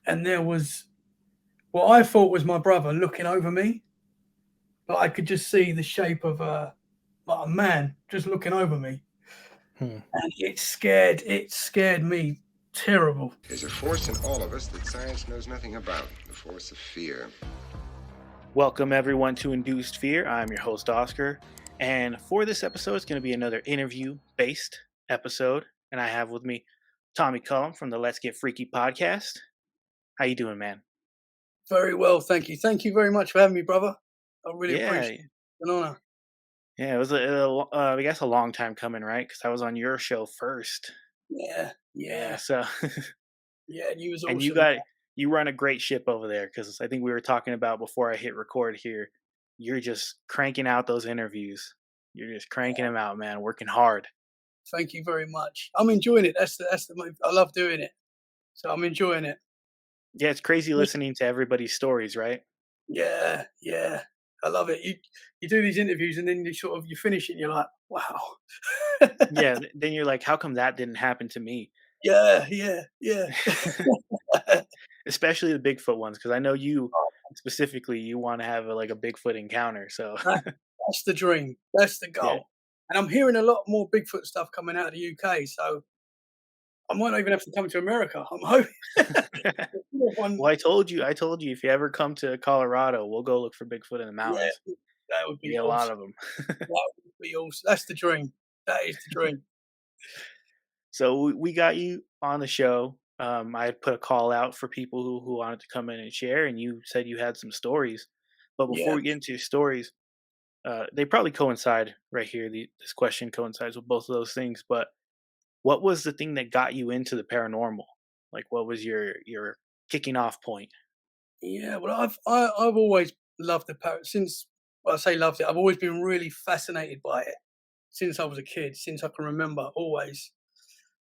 and there was what I thought was my brother looking over me, but I could just see the shape of a man just looking over me, Hmm. and it scared me terrible. There's a force in all of us that science knows nothing about, the force of fear. Welcome, everyone, to Induced Fear. I'm your host, Oscar. And for this episode, it's going to be another interview based episode. And I have with me Tommy Cullum from the Let's Get Freaky podcast. How you doing, man? Very well, thank you. Thank you very much for having me, brother. I really appreciate Yeah, it. It's an honor. yeah, it was I guess a long time coming, right? Because I was on your show first. Yeah, Yeah, yeah, so yeah. And you was and you awesome. got you run a great ship over there because I think we were talking about before I hit record here. You're just cranking out those interviews. You're just cranking them out, man. Working hard. Thank you very much. I'm enjoying it. I love doing it. So I'm enjoying it. Yeah, it's crazy listening to everybody's stories, right? Yeah, yeah. I love it. You do these interviews and then you finish it and you're like, wow. Yeah, then you're like, "How come that didn't happen to me?" Yeah, yeah, yeah. Especially the Bigfoot ones, because I know you specifically, you wanna have like a Bigfoot encounter, so That that's the dream. That's the yeah. goal. And I'm hearing a lot more Bigfoot stuff coming out of the UK, so I might not even have to come to America. I'm hoping one. Well, I told you if you ever come to Colorado, we'll go look for Bigfoot in the Yeah, mountains. that would You be get a lot awesome. of them. That would be awesome. That's the dream. That is the dream. So we got you on the show. I had put a call out for people who wanted to come in and share, and you said you had some stories. But before Yeah. we get into your stories, they probably coincide right here. This question coincides with both of those things. But what was the thing that got you into the paranormal? Like, what was your kicking off point? Yeah, well, I've always loved the parrot since. Well, I say loved it. I've always been really fascinated by it since I was a kid, since I can remember. Always.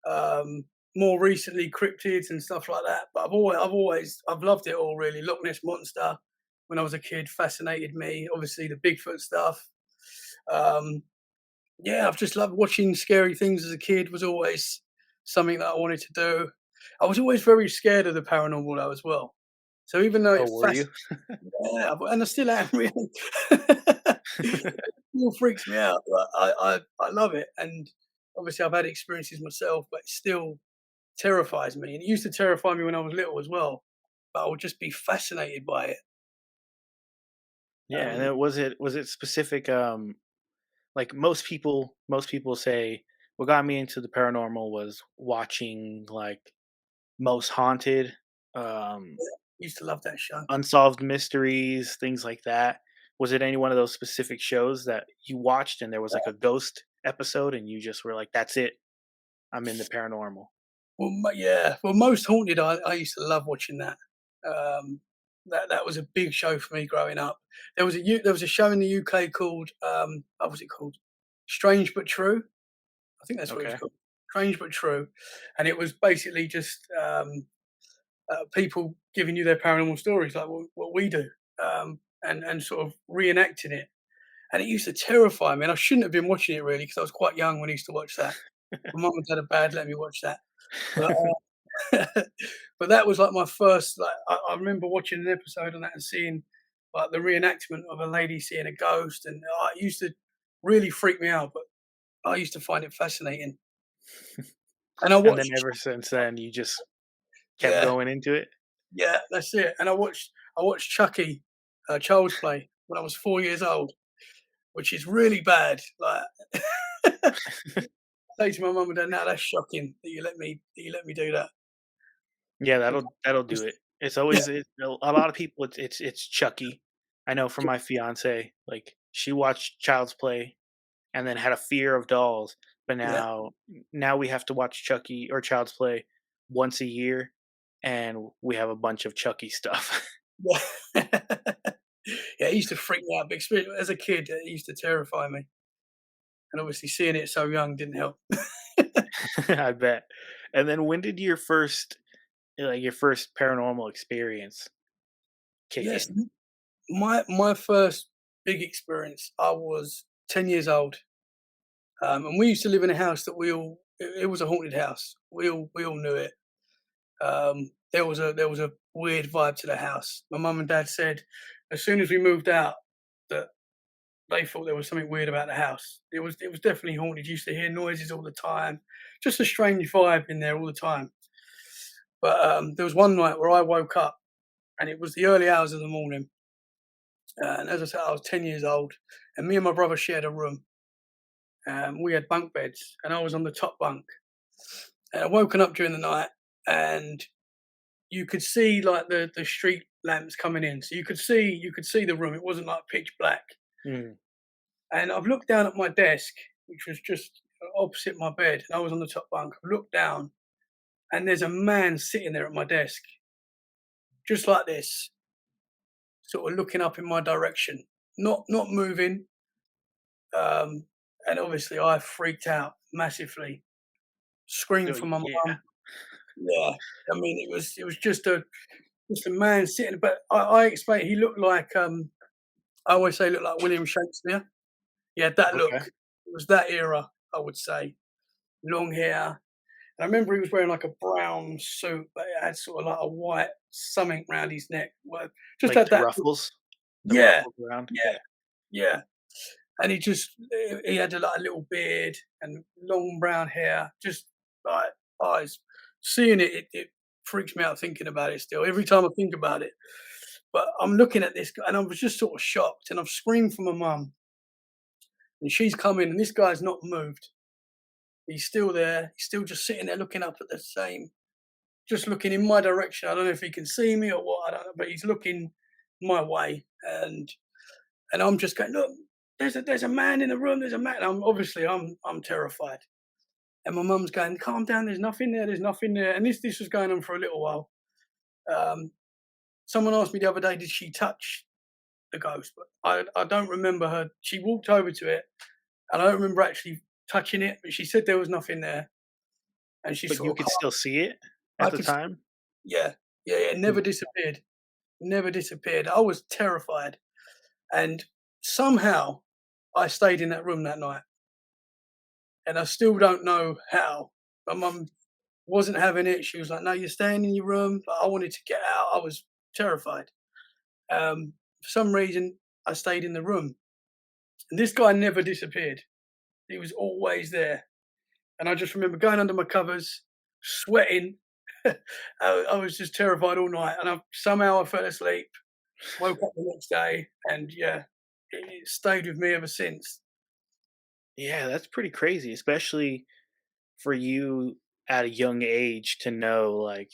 Um, More recently, cryptids and stuff like that. But I've loved it all really. Loch Ness monster when I was a kid fascinated me. Obviously, the Bigfoot stuff. Um, yeah, I've just loved watching scary things as a kid. Was always something that I wanted to do. I was always very scared of the paranormal though as well. So even though Oh, it were you? fascinates, yeah, and I still am really. It still freaks me out, but I love it, and obviously I've had experiences myself, but it still terrifies me, and it used to terrify me when I was little as well, but I would just be fascinated by it. Yeah, and Um, then was it specific? Like most people say, what got me into the paranormal was watching like Most Haunted, um, Used to love that show. Unsolved Mysteries, things like that. Was it any one of those specific shows that you watched and there was like a ghost episode and you just were like, "That's it, I'm in the paranormal." Well, yeah, well, Most Haunted, I used to love watching that. Um, that was a big show for me growing up. There was a show in the UK called what was it called? Strange but True. I think that's what it was Okay. called. Strange but True, and it was basically just people giving you their paranormal stories, like what we do, and sort of reenacting it. And it used to terrify me. And I shouldn't have been watching it really because I was quite young when I used to watch that. My mum and dad are bad let me watch that, but but that was like my first. Like I remember watching an episode on that and seeing like the reenactment of a lady seeing a ghost, and it used to really freak me out. But I used to find it fascinating. And I And then watched, ever since then, you just kept yeah, going into it? yeah, that's it. And I watched Chucky, Child's Play, when I was 4 years old, which is really bad. Like, I say to my mum and dad, "Now that's shocking that you let me do that." Yeah, Because that'll do it. It's always a lot of people, it's Chucky. I know from my fiance, like, she watched Child's Play and then had a fear of dolls, but yeah, now we have to watch Chucky or Child's Play once a year, and we have a bunch of Chucky stuff. yeah, yeah. It used to freak me out. But as a kid, it used to terrify me, and obviously seeing it so young didn't help. I bet. And then when did your first paranormal experience kick Yes, in? my first big experience. I was 10 years old, and we used to live in a house that we all. It was a haunted house. We all knew it. there was a weird vibe to the house. My mum and dad said as soon as we moved out that they thought there was something weird about the house. It was definitely haunted. You used to hear noises all the time, just a strange vibe in there all the time. But there was one night where I woke up, and it was the early hours of the morning. And as I said, I was 10 years old, and me and my brother shared a room. We had bunk beds, and I was on the top bunk. And I woken up during the night, and you could see like the street lamps coming in, so you could see the room. It wasn't like pitch black. Mm. And I've looked down at my desk, which was just opposite my bed, and I was on the top bunk. I've looked down, and there's a man sitting there at my desk, just like this, sort of looking up in my direction, not moving. Um, and obviously, I freaked out massively, screamed So for my yeah, mum. Yeah, I mean, it was just a man sitting. But I explained he looked like I always say looked like William Shakespeare. He had that look. okay, It was that era, I would say. Long hair. And I remember he was wearing like a brown suit, but it had sort of like a white something round his neck. Well, just like had that. the Yeah, ruffles around. yeah, Yeah, yeah. And he had like a little beard and long brown hair, just like eyes. Seeing it freaks me out thinking about it still. Every time I think about it. But I'm looking at this guy and I was just sort of shocked and I've screamed for my mum and she's come in and this guy's not moved. He's still there. He's still just sitting there looking up at the same, just looking in my direction. I don't know if he can see me or what, I don't know, but he's looking my way. And I'm just going, look, there's a man in the room. There's a man. I'm terrified. And my mum's going, calm down. There's nothing there. There's nothing there. And this was going on for a little while. Um, Someone asked me the other day, did she touch the ghost? But I don't remember her. She walked over to it, and I don't remember actually touching it. But she said there was nothing there, and she but sort you of, could still see it I at the could, time. yeah, yeah, yeah. It never Mm. disappeared. Never disappeared. I was terrified, and somehow I stayed in that room that night. And I still don't know how. My mum wasn't having it. She was like, "No, you're staying in your room." But I wanted to get out. I was terrified. For some reason, I stayed in the room, and this guy never disappeared. He was always there. And I just remember going under my covers, sweating. I was just terrified all night, and somehow I fell asleep. Woke up the next day, and yeah, it stayed with me ever since. Yeah, that's pretty crazy, especially for you at a young age to know like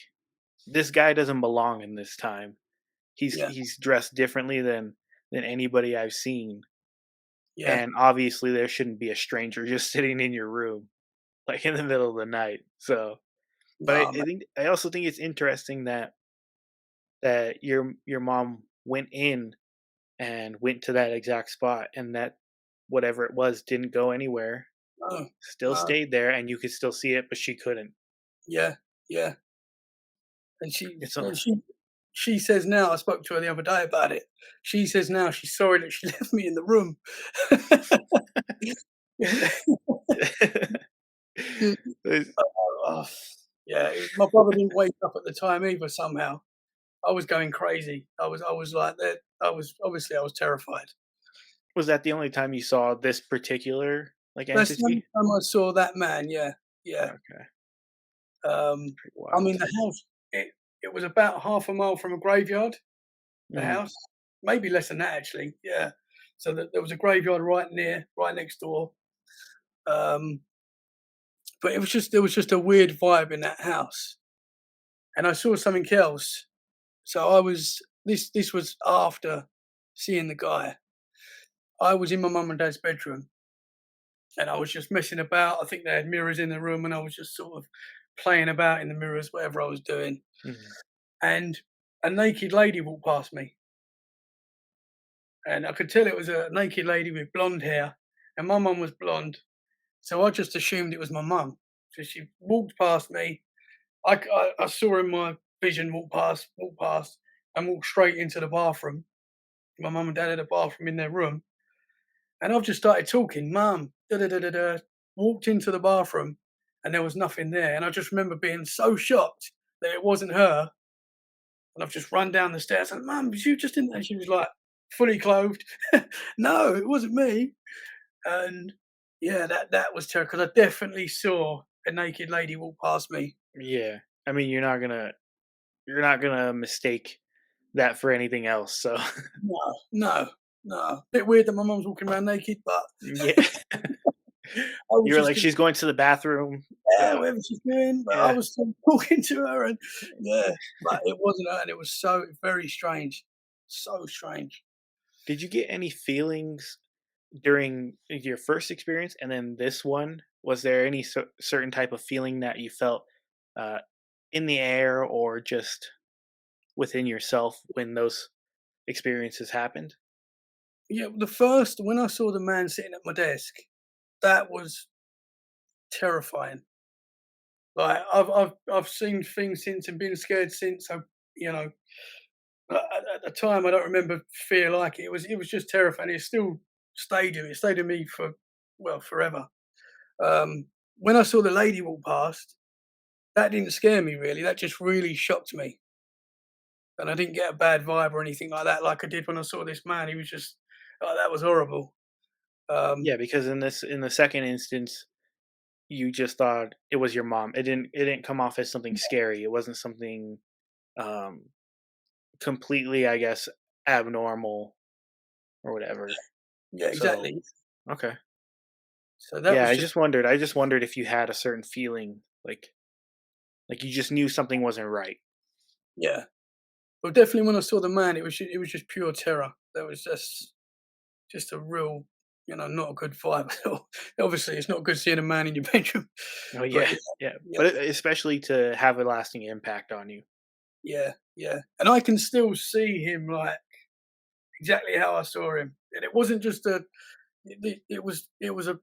this guy doesn't belong in this time. Yeah, He's dressed differently than anybody I've seen, yeah. and obviously there shouldn't be a stranger just sitting in your room like in the middle of the night. So, but No, I also think it's interesting that your mom went in and went to that exact spot and that whatever it was didn't go anywhere, no, still no. stayed there and you could still see it, but she couldn't. Yeah, yeah. And she It's a and she says now, I spoke to her the other day about it. She says now she's sorry that she left me in the room. it's- Oh, yeah, my brother didn't wake up at the time either somehow. I was going crazy. I was like that. I was terrified. was that the only time you saw this particular like That's the only entity? time I saw that man, yeah, yeah. Okay, Um, pretty I mean, wild. the house, it was about half a mile from a graveyard, the Mhm. house. Maybe less than that, actually, yeah. So there was a graveyard right next door. Um, but there was just a weird vibe in that house, and I saw something else. So I was this was after seeing the guy. I was in my mum and dad's bedroom, and I was just messing about. I think they had mirrors in the room, and I was just sort of playing about in the mirrors, whatever I was doing. Mhm. And a naked lady walked past me, and I could tell it was a naked lady with blonde hair, and my mum was blonde, so I just assumed it was my mum. So she walked past me. I saw in my vision walk past, and walk straight into the bathroom. My mum and dad had a bathroom in their room, and I've just started talking, "Mum, da da da da da." Walked into the bathroom, and there was nothing there, and I just remember being so shocked that it wasn't her. and I've just run down the stairs and, "Mum, was you just in there?" And she was like, fully clothed. "No, it wasn't me." And yeah, that was terrible because I definitely saw a naked lady walk past me. Yeah. I mean, you're not gonna mistake that for anything else. So No, no, no. Bit weird that my mum's walking around naked, but yeah, I was you're just like gonna, she's going to the bathroom. yeah, whatever she's doing, but I Yeah. was still talking to her, and yeah, but it wasn't her, and it was so very strange, so strange. Did you get any feelings during your first experience and then this one? Was there any certain type of feeling that you felt uh, in the air or just within yourself when those experiences happened? Yeah, the first when I saw the man sitting at my desk, that was terrifying. Like I've seen things since and been scared since. I, you know, at the time I don't remember fear like it. It was just terrifying. It still stayed in me. It stayed in me for, well, forever. When I saw the lady walk past, that didn't scare me really. That just really shocked me, and I didn't get a bad vibe or anything like I did when I saw this man. He was just, oh, that was horrible. Um, Yeah, because in the second instance, you just thought it was your mom. It didn't come off as something scary. It wasn't something um, completely, I guess, abnormal or whatever. yeah, So exactly. okay. So that Yeah, was I just, just wondered. I just wondered if you had a certain feeling, like you just knew something wasn't right. yeah. But definitely when I saw the man, it was just pure terror. There was just a real, not a good vibe at all. Obviously, it's not good seeing a man in your bedroom, Oh but yeah, yeah, yeah. yeah, But especially to have a lasting impact on you. yeah, yeah. And I can still see him like exactly how I saw him, and it wasn't just a. It was a.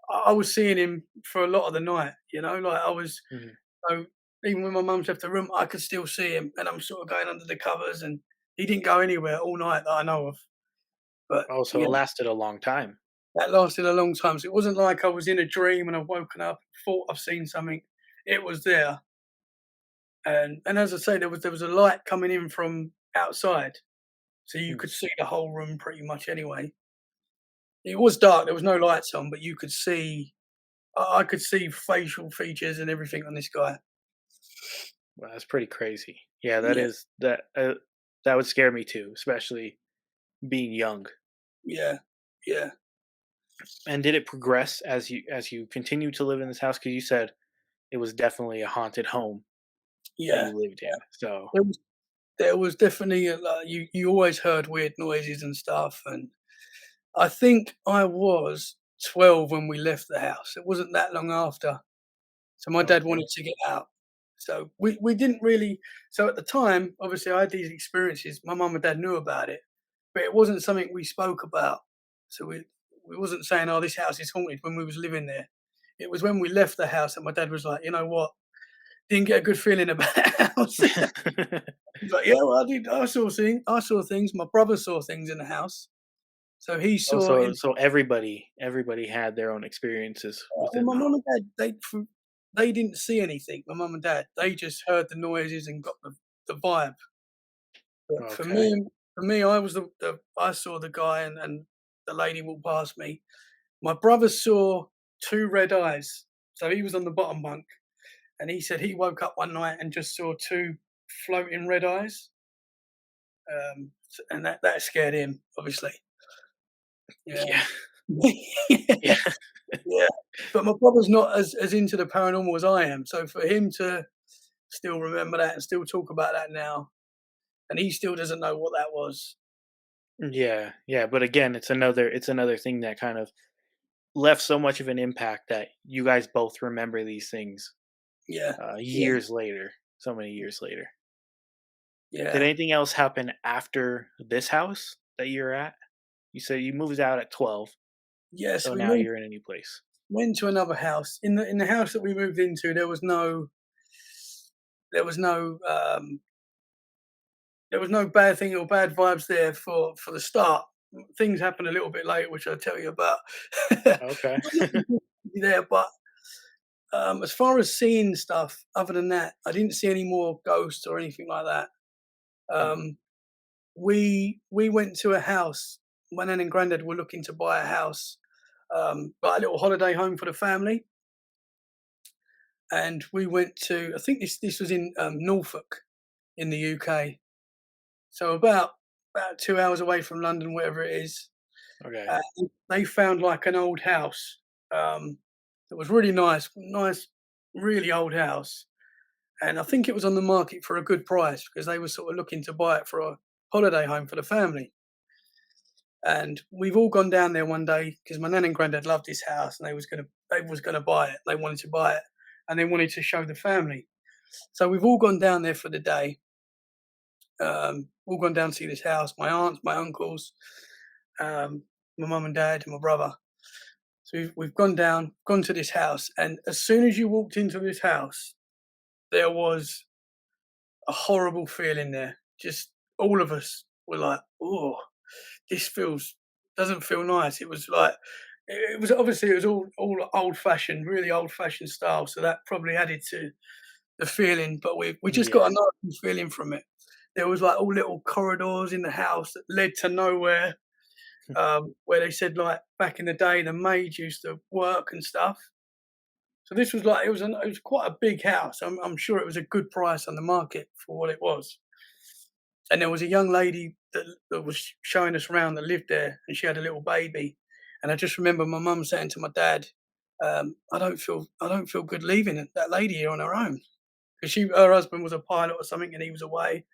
I was seeing him for a lot of the night. Like I was. Mhm. So even when my mum's left the room, I could still see him, and I'm sort of going under the covers, and he didn't go anywhere all night that I know of. But Oh, so yeah, it lasted a long time. that lasted a long time. So it wasn't like I was in a dream and I've woken up, thought I've seen something. It was there, and as I say, there was a light coming in from outside, so you Mm. could see the whole room pretty much. Anyway, it was dark. There was no lights on, but you could see. I could see facial features and everything on this guy. Well, that's pretty crazy. Yeah, that Yeah, is that would scare me too, especially being young. yeah, yeah, And did it progress as you continue to live in this house? Because you said it was definitely a haunted home that yeah. you lived in. So There was there was definitely you always heard weird noises and stuff, and I think I was 12 when we left the house. It wasn't that long after. So my dad okay. wanted to get out. So we didn't really, so at the time, obviously I had these experiences. My mum and dad knew about it, but it wasn't something we spoke about. So we wasn't saying, "Oh, this house is haunted," when we was living there. It was when we left the house that my dad was like, "You know what? Didn't get a good feeling about the house." He's like, "Yeah, well, I did. I saw things. My brother saw things in the house. So he Oh, saw so in so everybody had their own experiences well, within my the mum home. and dad, they didn't see anything, my mum and dad. They just heard the noises and got the vibe. But Okay. for me, I saw the guy and the lady walk past me. My brother saw 2 red eyes. So he was on the bottom bunk, and he said he woke up one night and just saw 2 floating red eyes. And that scared him, obviously. Yeah. Yeah. Yeah. Yeah. Yeah. But my brother's not as into the paranormal as I am, so for him to still remember that and still talk about that now, and he still doesn't know what that was. Yeah. Yeah. But again, it's another thing that kind of left so much of an impact that you guys both remember these things Yeah. Yeah. years later, so many years later. Did Yeah. anything else happen after this house that you're at? You said you moved out at 12, Yeah, so so we now moved you're in a new place. went to another house. In the house that we moved into, there was no there was no bad thing or bad vibes there for the start. Things happened a little bit later, which I'll tell you about. Okay. There, but as far as seeing stuff, other than that, I didn't see any more ghosts or anything like that. Um, we went to a house. My nan and granddad were looking to buy a house, like a little holiday home for the family, and we went to. I think this was in Norfolk in the UK, so about 2 hours away from London, wherever it is. Okay. Uh, they found like an old house that was really nice, really old house, and I think it was on the market for a good price because they were sort of looking to buy it for a holiday home for the family. And we've all gone down there one day because my nan and granddad loved this house, and they was gonna buy it. They wanted to buy it, and they wanted to show the family. So we've all gone down there for the day. All gone down to see this house. My aunts, my uncles, um, my mum and dad, and my brother. So we've gone to this house, and as soon as you walked into this house, there was a horrible feeling there. Just all of us were like, "Oh, this feels doesn't feel nice." It was like it was obviously it was all old fashioned, really old fashioned style. So that probably added to the feeling. But we just Yeah. got a nice feeling from it. There was like all little corridors in the house that led to nowhere. Where they said like back in the day the maids used to work and stuff. So this was like it was quite a big house. I'm sure it was a good price on the market for what it was. And there was a young lady that was showing us around that lived there, and she had a little baby. And I just remember my mum saying to my dad, I don't feel good leaving that lady here on her own because her husband was a pilot or something, and he was away.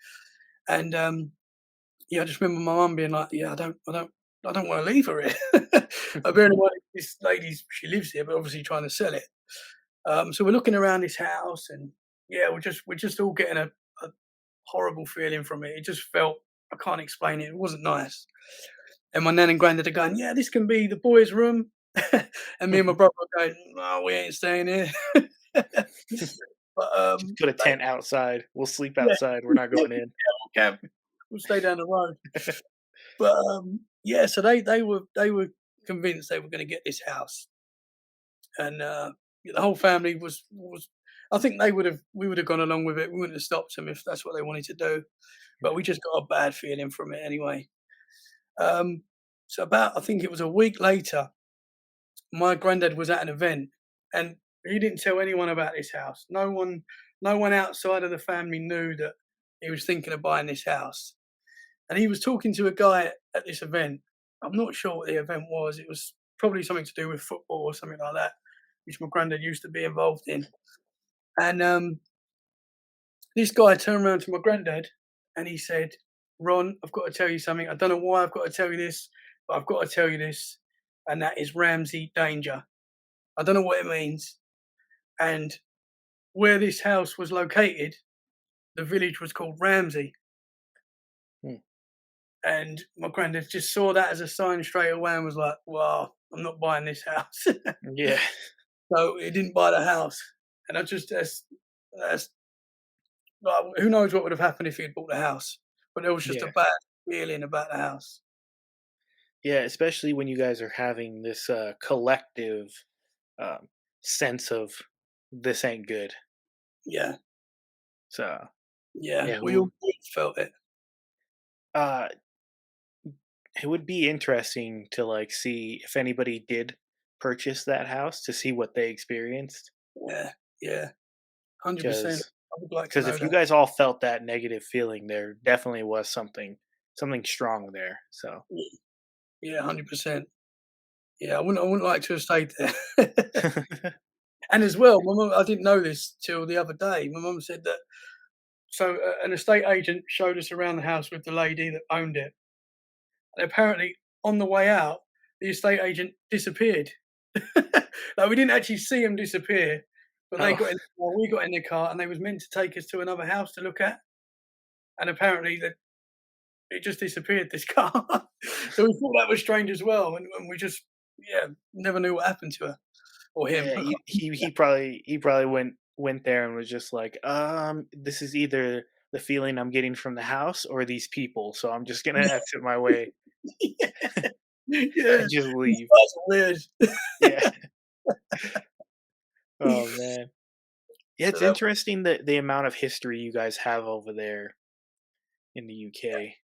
And yeah, I just remember my mum being like, "Yeah, I don't want to leave her here." Bearing in mind this lady, she lives here, but obviously trying to sell it. So we're looking around this house, and yeah, we're just all getting a horrible feeling from it. It just felt I can't explain it. It wasn't nice. And my nan and granddad are going, "Yeah, this can be the boys' room," and me and my brother are going, "No, we ain't staying here." But Just put a they, tent outside. We'll sleep yeah, outside. We're not going in. camp. We'll stay down the road. But yeah, so they were convinced they were going to get this house, and the whole family was. I think we would have gone along with it. We wouldn't have stopped them if that's what they wanted to do. But we just got a bad feeling from it anyway. Um, so about I think it was a week later, my granddad was at an event, and he didn't tell anyone about this house. No one outside of the family knew that he was thinking of buying this house. And he was talking to a guy at this event. I'm not sure what the event was. It was probably something to do with football or something like that, which my granddad used to be involved in. And this guy turned around to my granddad and he said, "Ron, I've got to tell you something. I don't know why I've got to tell you this, but I've got to tell you this. And that is Ramsey danger. I don't know what it means." And where this house was located, the village was called Ramsey. Hmm. And my granddad just saw that as a sign straight away and was like, "Wow, I'm not buying this house." Yeah. So he didn't buy the house. And I just, that's like, who knows what would have happened if he'd bought the house. But there was just a Yeah. bad feeling about the house. Yeah. Especially when you guys are having this collective um, sense of this ain't good. Yeah, So yeah, yeah, we all felt it. uh, it would be interesting to like see if anybody did purchase that house to see what they experienced. Yeah, yeah, 100%. Because I would like to because know if you that. guys all felt that negative feeling, there definitely was something strong there. So Yeah, 100%. Yeah, I wouldn't like to have stayed there. And as well, my mum, I didn't know this till the other day. My mum said that so an estate agent showed us around the house with the lady that owned it. And apparently, on the way out, the estate agent disappeared. Like we didn't actually see him disappear, but they oh got in. Well, we got in the car, and they was meant to take us to another house to look at. And apparently, that it just disappeared. This car, so we thought that was strange as well, and we just yeah never knew what happened to her or him. yeah, he probably went there and was just like, this is either the feeling I'm getting from the house or these people, so I'm just gonna exit my way Yeah, yeah, and just these leave. guys are weird. Yeah. Oh man. Yeah, So it's that interesting that the amount of history you guys have over there. in the UK,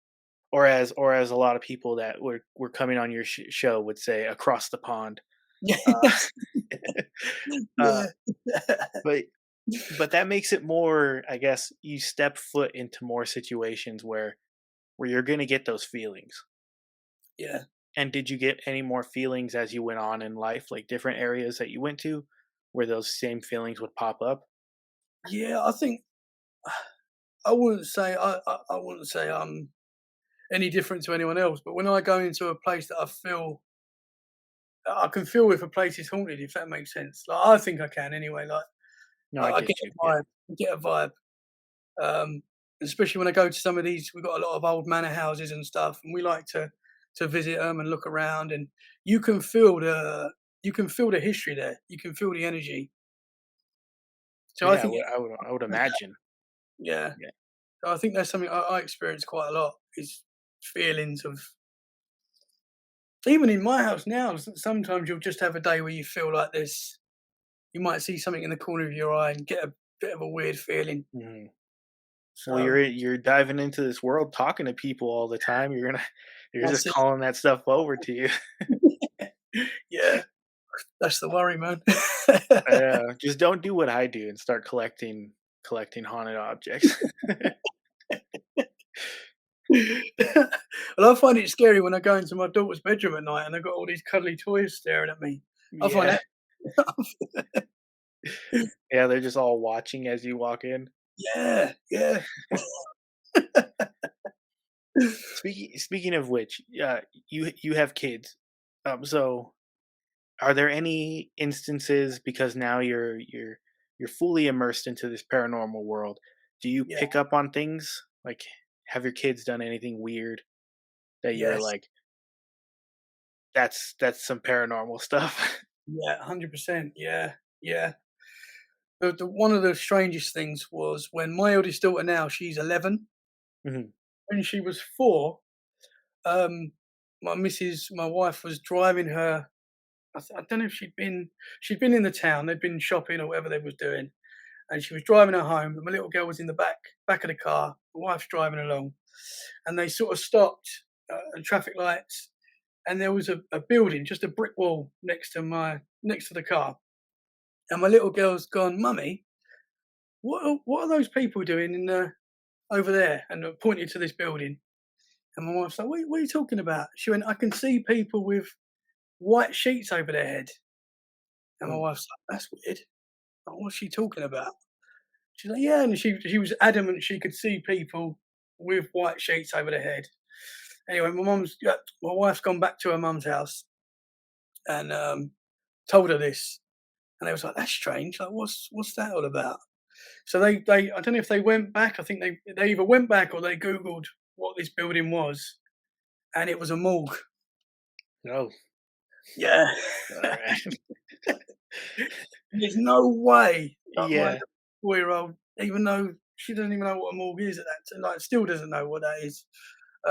or as a lot of people that were coming on your show would say, across the pond. Uh, Yes. uh, Yeah. but that makes it more, I guess, you step foot into more situations where you're gonna get those feelings. Yeah. And did you get any more feelings as you went on in life, like different areas that you went to where those same feelings would pop up? Yeah, I think I wouldn't say I'm any different to anyone else, but when I go into a place that I can feel if a place is haunted, if that makes sense. Like I think I can anyway. Like No, I I get get you. a Yeah. vibe, I get a vibe. Um, especially when I go to some of these, we've got a lot of old manor houses and stuff, and we like to visit them and look around, and you can feel the you can feel the history there. You can feel the energy. So I Yeah, think I would imagine. yeah, Yeah. so I think that's something I experience quite a lot is feelings of even in my house now. Sometimes you'll just have a day where you feel like this. You might see something in the corner of your eye and get a bit of a weird feeling. Mhm. Well, So you're diving into this world, talking to people all the time. You're just that's it. calling that stuff over to you. Yeah, that's the worry, man. Just don't do what I do and start collecting haunted objects. Well, I find it scary when I go into my daughter's bedroom at night and I've got all these cuddly toys staring at me. I find Yeah, that yeah, they're just all watching as you walk in. yeah, yeah. Speaking of which, you have kids. So are there any instances, because now you're fully immersed into this paranormal world? Do you Yeah, pick up on things? Like, have your kids done anything weird that you were yes, like, that's some paranormal stuff? yeah, 100%. Yeah, yeah. The one of the strangest things was when my eldest daughter now, she's 11. Mhm. When she was 4, um, my wife was driving her. I don't know if she'd been in the town. They'd been shopping or whatever they was doing, and she was driving her home. And my little girl was in the back of the car. My wife's driving along, and they sort of stopped at traffic lights, and there was a building, just a brick wall next to the car. And my little girl's gone, "Mummy, what are those people doing in the over there?" And pointed to this building. And my wife's like, what are you talking about? She went, "I can see people with white sheets over their head." And my Mm. wife's like, "That's weird. Like, what's she talking about?" She's like, "Yeah," and she was adamant she could see people with white sheets over their head. Anyway, my wife's gone back to her mum's house and told her this, and they was like, "That's strange. Like, what's that all about?" So they I don't know if they went back. I think they either went back or they googled what this building was, and it was a morgue. No. Yeah, Alright. there's no way that my Yeah. 4-year-old, even though she doesn't even know what a morgue is at that, like still doesn't know what that is.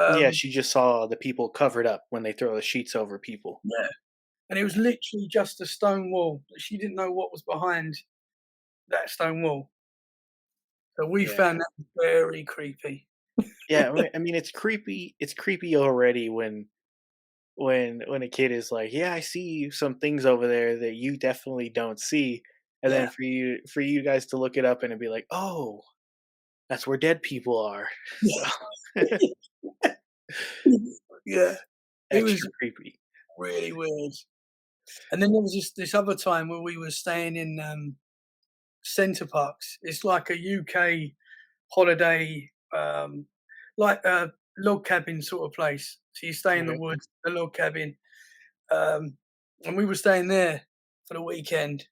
Yeah, Um, she just saw the people covered up when they throw the sheets over people. yeah. And it was literally just a stone wall. She didn't know what was behind that stone wall. So we Yeah. found that very creepy. Yeah, I mean, it's creepy already when a kid is like, "Yeah, I see some things over there that you definitely don't see," and then Yeah. for you guys to look it up and be like, "Oh, that's where dead people are." So, Yeah. It was extra creepy. really weird. And then there was this other time where we were staying in Centre Parks. It's like a UK holiday, like a log cabin sort of place. So you stay in the Okay. woods, a log cabin. Um, and we were staying there for the weekend.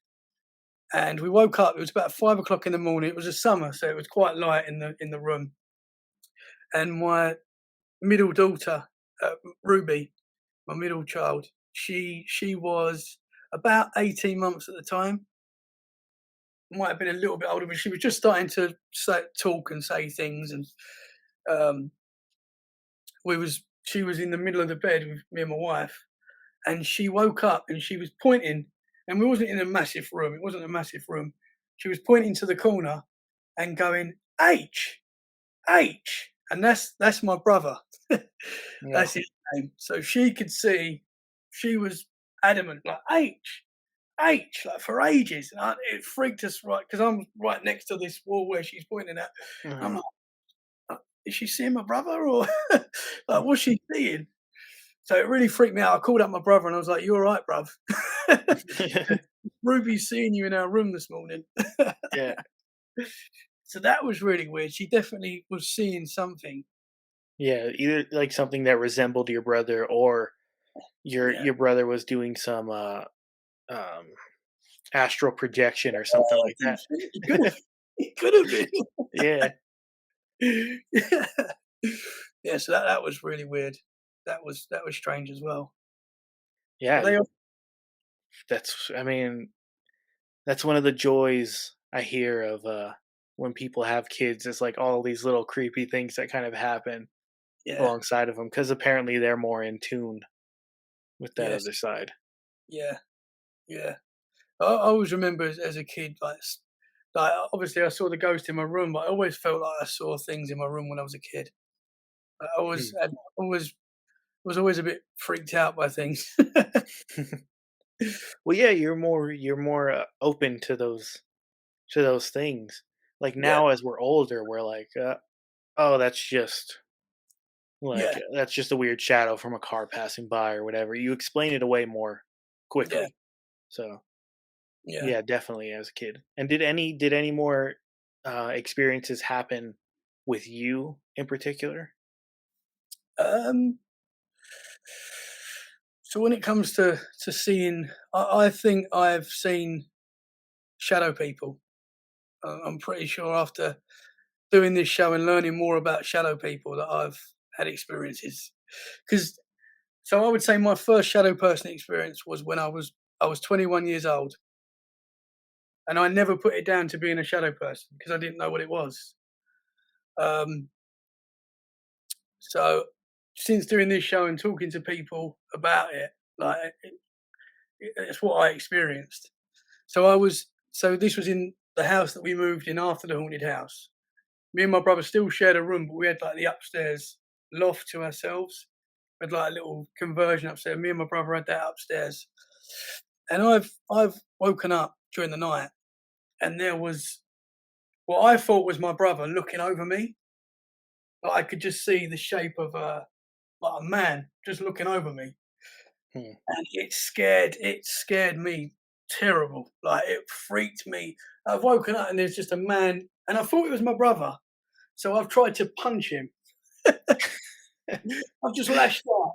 And we woke up. It was about 5 o'clock in the morning. It was a summer, so it was quite light in the room. And my middle daughter, Ruby, my middle child, she was about 18 months at the time. Might have been a little bit older, but she was just starting to talk and say things. And um, she was in the middle of the bed with me and my wife, and she woke up and she was pointing. And we wasn't in a massive room. It wasn't a massive room. She was pointing to the corner and going H H. and that's my brother. Yeah. That's his name. So she could see. She was adamant, like H, like for ages. And it freaked us right because I'm right next to this wall where she's pointing at. I'm Mhm. like, is she seeing my brother or like what's she seeing? So it really freaked me out. I called up my brother and I was like, "You all right, bruv? Ruby's seeing you in our room this morning." Yeah. So that was really weird. She definitely was seeing something. Yeah, either like something that resembled your brother or Yeah. your brother was doing some um astral projection or something Oh, like that. it could have. It could have been. Yeah. Yeah. Yeah. So that was really weird. That was strange as well. But Yeah, they, that's I mean, that's one of the joys I hear of when people have kids is like all these little creepy things that kind of happen yeah, alongside of them because apparently they're more in tune with that yes, other side. yeah, yeah. I always remember as a kid, like obviously I saw the ghost in my room, but I always felt like I saw things in my room when I was a kid. I always, Hmm. I always was always a bit freaked out by things. Well, yeah, you're more open to those things. Like Yeah, now, as we're older, we're like, oh, yeah, that's just a weird shadow from a car passing by or whatever. You explain it away more yeah, quickly. So yeah. yeah, definitely as a kid. And did any more experiences happen with you in particular? Um, so when it comes to seeing, I think I've seen shadow people. I'm pretty sure after doing this show and learning more about shadow people that I've had experiences. Because so I would say my first shadow person experience was when I was 21 years old, and I never put it down to being a shadow person because I didn't know what it was. Um, so since doing this show and talking to people about it, like it's what I experienced. So this was in the house that we moved in after the haunted house. Me and my brother still shared a room, but we had like the upstairs loft to ourselves. We had like a little conversion upstairs. Me and my brother had that upstairs. And I've woken up during the night and there was what I thought was my brother looking over me. But I could just see the shape of a man just looking over me. Hmm. And it scared me terrible. Like it freaked me. I've woken up and there's just a man and I thought it was my brother. So I've tried to punch him. I've just lashed out.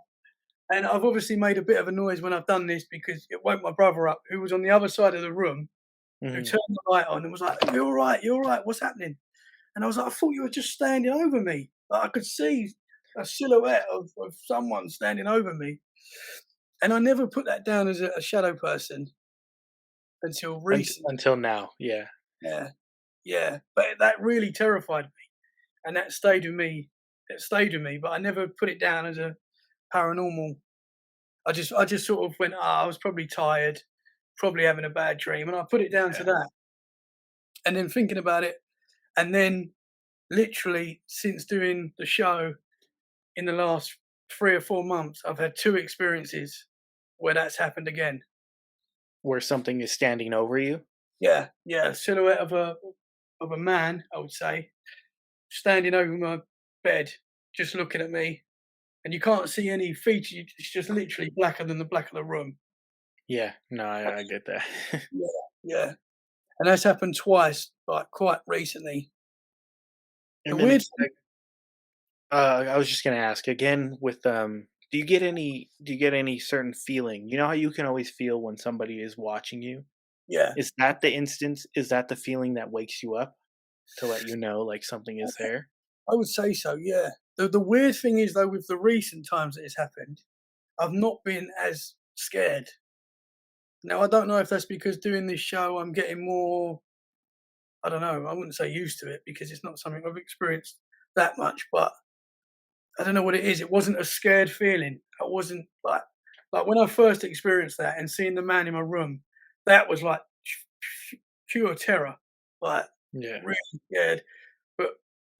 And I've obviously made a bit of a noise when I've done this because it woke my brother up, who was on the other side of the room, who Mhm. turned the light on and was like, "You're all right, you're all right, what's happening?" And I was like, "I thought you were just standing over me." Like, I could see a silhouette of someone standing over me. And I never put that down as a shadow person until recently. Until now, yeah. Yeah, yeah. But that really terrified me. And that stayed with me. It stayed with me, but I never put it down as a paranormal. I just sort of went, I was probably tired, probably having a bad dream, and I put it down to Yeah. that. And then thinking about it, and then literally since doing the show in the last 3 or 4 months, I've had two experiences where that's happened again. Where something is standing over you? Yeah, yeah, a silhouette of a man, I would say, standing over my bed, just looking at me, and you can't see any features. It's just literally blacker than the black of the room. Yeah, no, I get that. Yeah, yeah, and that's happened twice, like quite recently. The And then weird it's like I was just gonna ask again with do you get any certain feeling? You know how you can always feel when somebody is watching you? Yeah, Is that the instance? Is that the feeling that wakes you up to let you know like something is there? I would say so, yeah. The weird thing is though, with the recent times that it's happened, I've not been as scared. Now I don't know if that's because doing this show I'm getting more, I don't know, I wouldn't say used to it because it's not something I've experienced that much, but I don't know what it is. It wasn't a scared feeling. I wasn't like when I first experienced that and seeing the man in my room, that was like pure terror. Like Yeah. really scared. But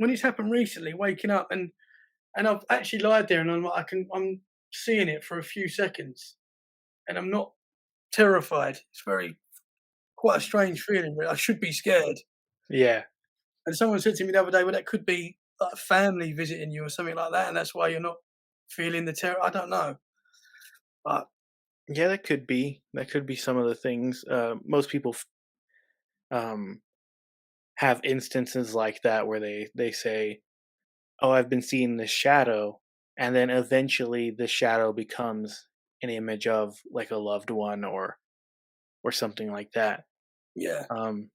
when it's happened recently, waking up and I've actually lied there and I'm seeing it for a few seconds and I'm not terrified. It's very quite a strange feeling. Really. I should be scared. Yeah. And someone said to me the other day, "Well, that could be like family visiting you or something like that, and that's why you're not feeling the terror." I don't know, but Yeah, that could be. That could be some of the things. Most people um, have instances like that where they say, "Oh, I've been seeing this shadow," and then eventually the shadow becomes an image of like a loved one or something like that. yeah, Um,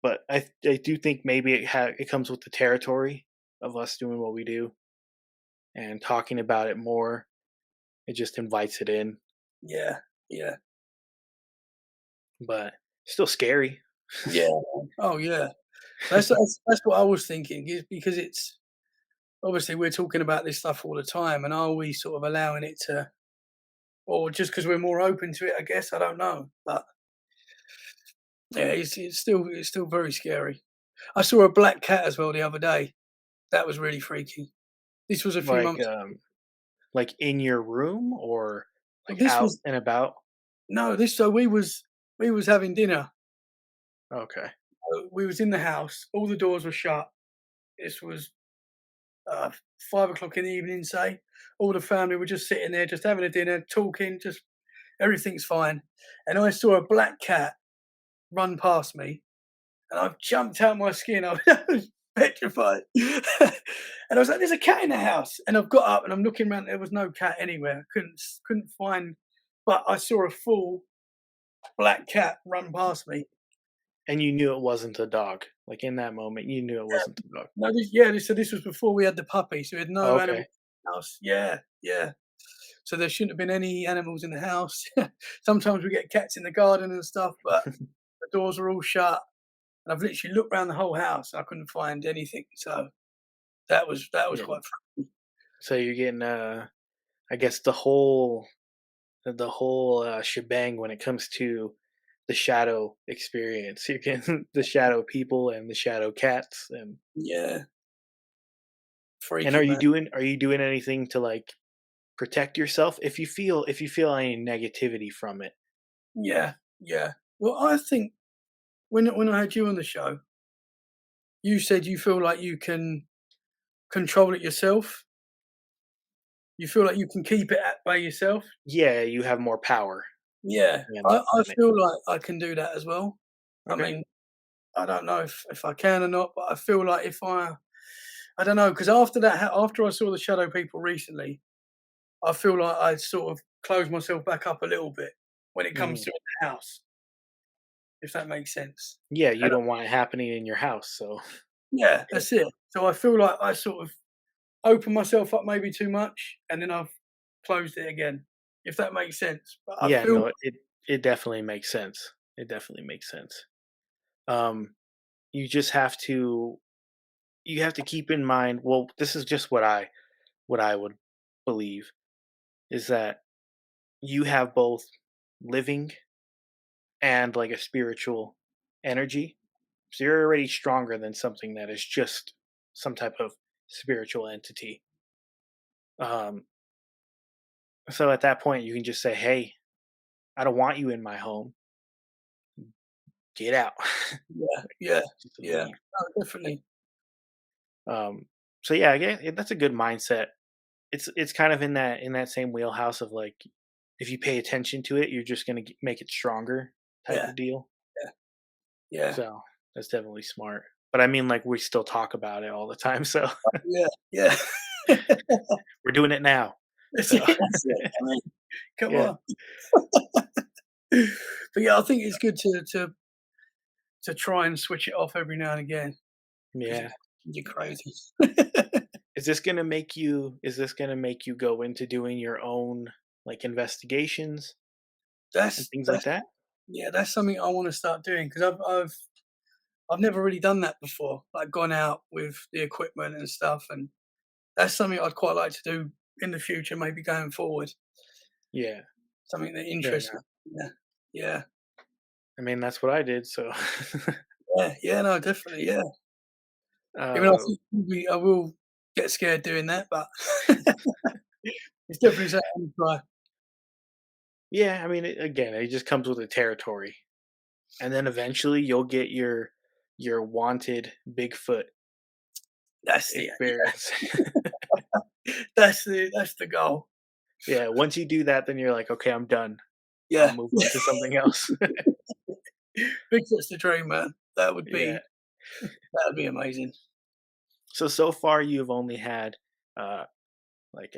but I do think maybe it comes with the territory of us doing what we do and talking about it more. It just invites it in, yeah, yeah, but still scary. yeah. Oh, yeah. That's what I was thinking is because it's obviously we're talking about this stuff all the time, and are we sort of allowing it to, or just because we're more open to it? I guess I don't know, but yeah, it's still very scary. I saw a black cat as well the other day. That was really freaky. This was a few like months. like in your room or like This out was and about. no, this so we was having dinner. Okay. We was in the house. All the doors were shut. This was 5 o'clock in the evening. Say, all the family were just sitting there, just having a dinner, talking. Just everything's fine. And I saw a black cat run past me, and I jumped out my skin. I was petrified. And I was like, "There's a cat in the house." And I've got up and I'm looking around. There was no cat anywhere. Couldn't find. But I saw a full black cat run past me. And you knew it wasn't a dog. Like in that moment, you knew it wasn't a dog. No, this was before we had the puppy, so we had no animals Okay. in the house. Yeah, yeah. So there shouldn't have been any animals in the house. Sometimes we get cats in the garden and stuff, but the doors are all shut. And I've literally looked around the whole house. I couldn't find anything. So that was Yeah. quite So you're getting I guess the whole shebang when it comes to the shadow experience. You're getting the shadow people and the shadow cats yeah, and freaky man. are you doing anything to like protect yourself if you feel any negativity from it? Yeah, yeah. Well, I think when I had you on the show, you said you feel like you can control it yourself. You feel like you can keep it at bay yourself. Yeah, you have more power Yeah, I than it. feel like I can do that as well. I Okay. mean, I don't know if I can or not, but I feel like if I don't know because after that, after I saw the shadow people recently, I feel like I sort of closed myself back up a little bit when it comes Mhm. to the house, if that makes sense. Yeah, you And don't want it happening in your house, so yeah, that's it. So I feel like I sort of opened myself up maybe too much, and then I've closed it again, if that makes sense. But I yeah, feel no, it definitely makes sense. It definitely makes sense. Um, you just have to keep in mind. Well, this is just what I would believe is that you have both living and like a spiritual energy. So you're already stronger than something that is just some type of spiritual entity. Um, so at that point, you can just say, "Hey, I don't want you in my home. Get out." yeah, yeah, Just yeah. leave. No, definitely. Um, so yeah, that's a good mindset. It's kind of in that same wheelhouse of like, if you pay attention to it, you're just gonna make it stronger type Yeah, of deal. yeah, yeah, So that's definitely smart. But I mean, like we still talk about it all the time, so yeah, yeah. we're doing it now. That's So it, that's it. I mean, come yeah, on. But yeah, I think it's good to try and switch it off every now and again because it yeah. can get crazy. Is this gonna make you go into doing your own like investigations and things like That's that? yeah, that's something I want to start doing because I've never really done that before, like gone out with the equipment and stuff, and that's something I'd quite like to do in the future, maybe going forward. Yeah, Something that yeah. interests me. Yeah, yeah, I mean, that's what I did. So yeah, yeah. No, definitely, yeah. Even though I Uh, think maybe I will get scared doing that, but it's definitely something I wanna try. yeah, I mean, again, it just comes with the territory, and then eventually you'll get your wanted Bigfoot That's the experience. that's the goal. Yeah, once you do that, then you're like, okay, I'm done. I'll Yeah. move on to something else. Bigfoot's the dream, man. Yeah. That'd be amazing. So far you've only had uh like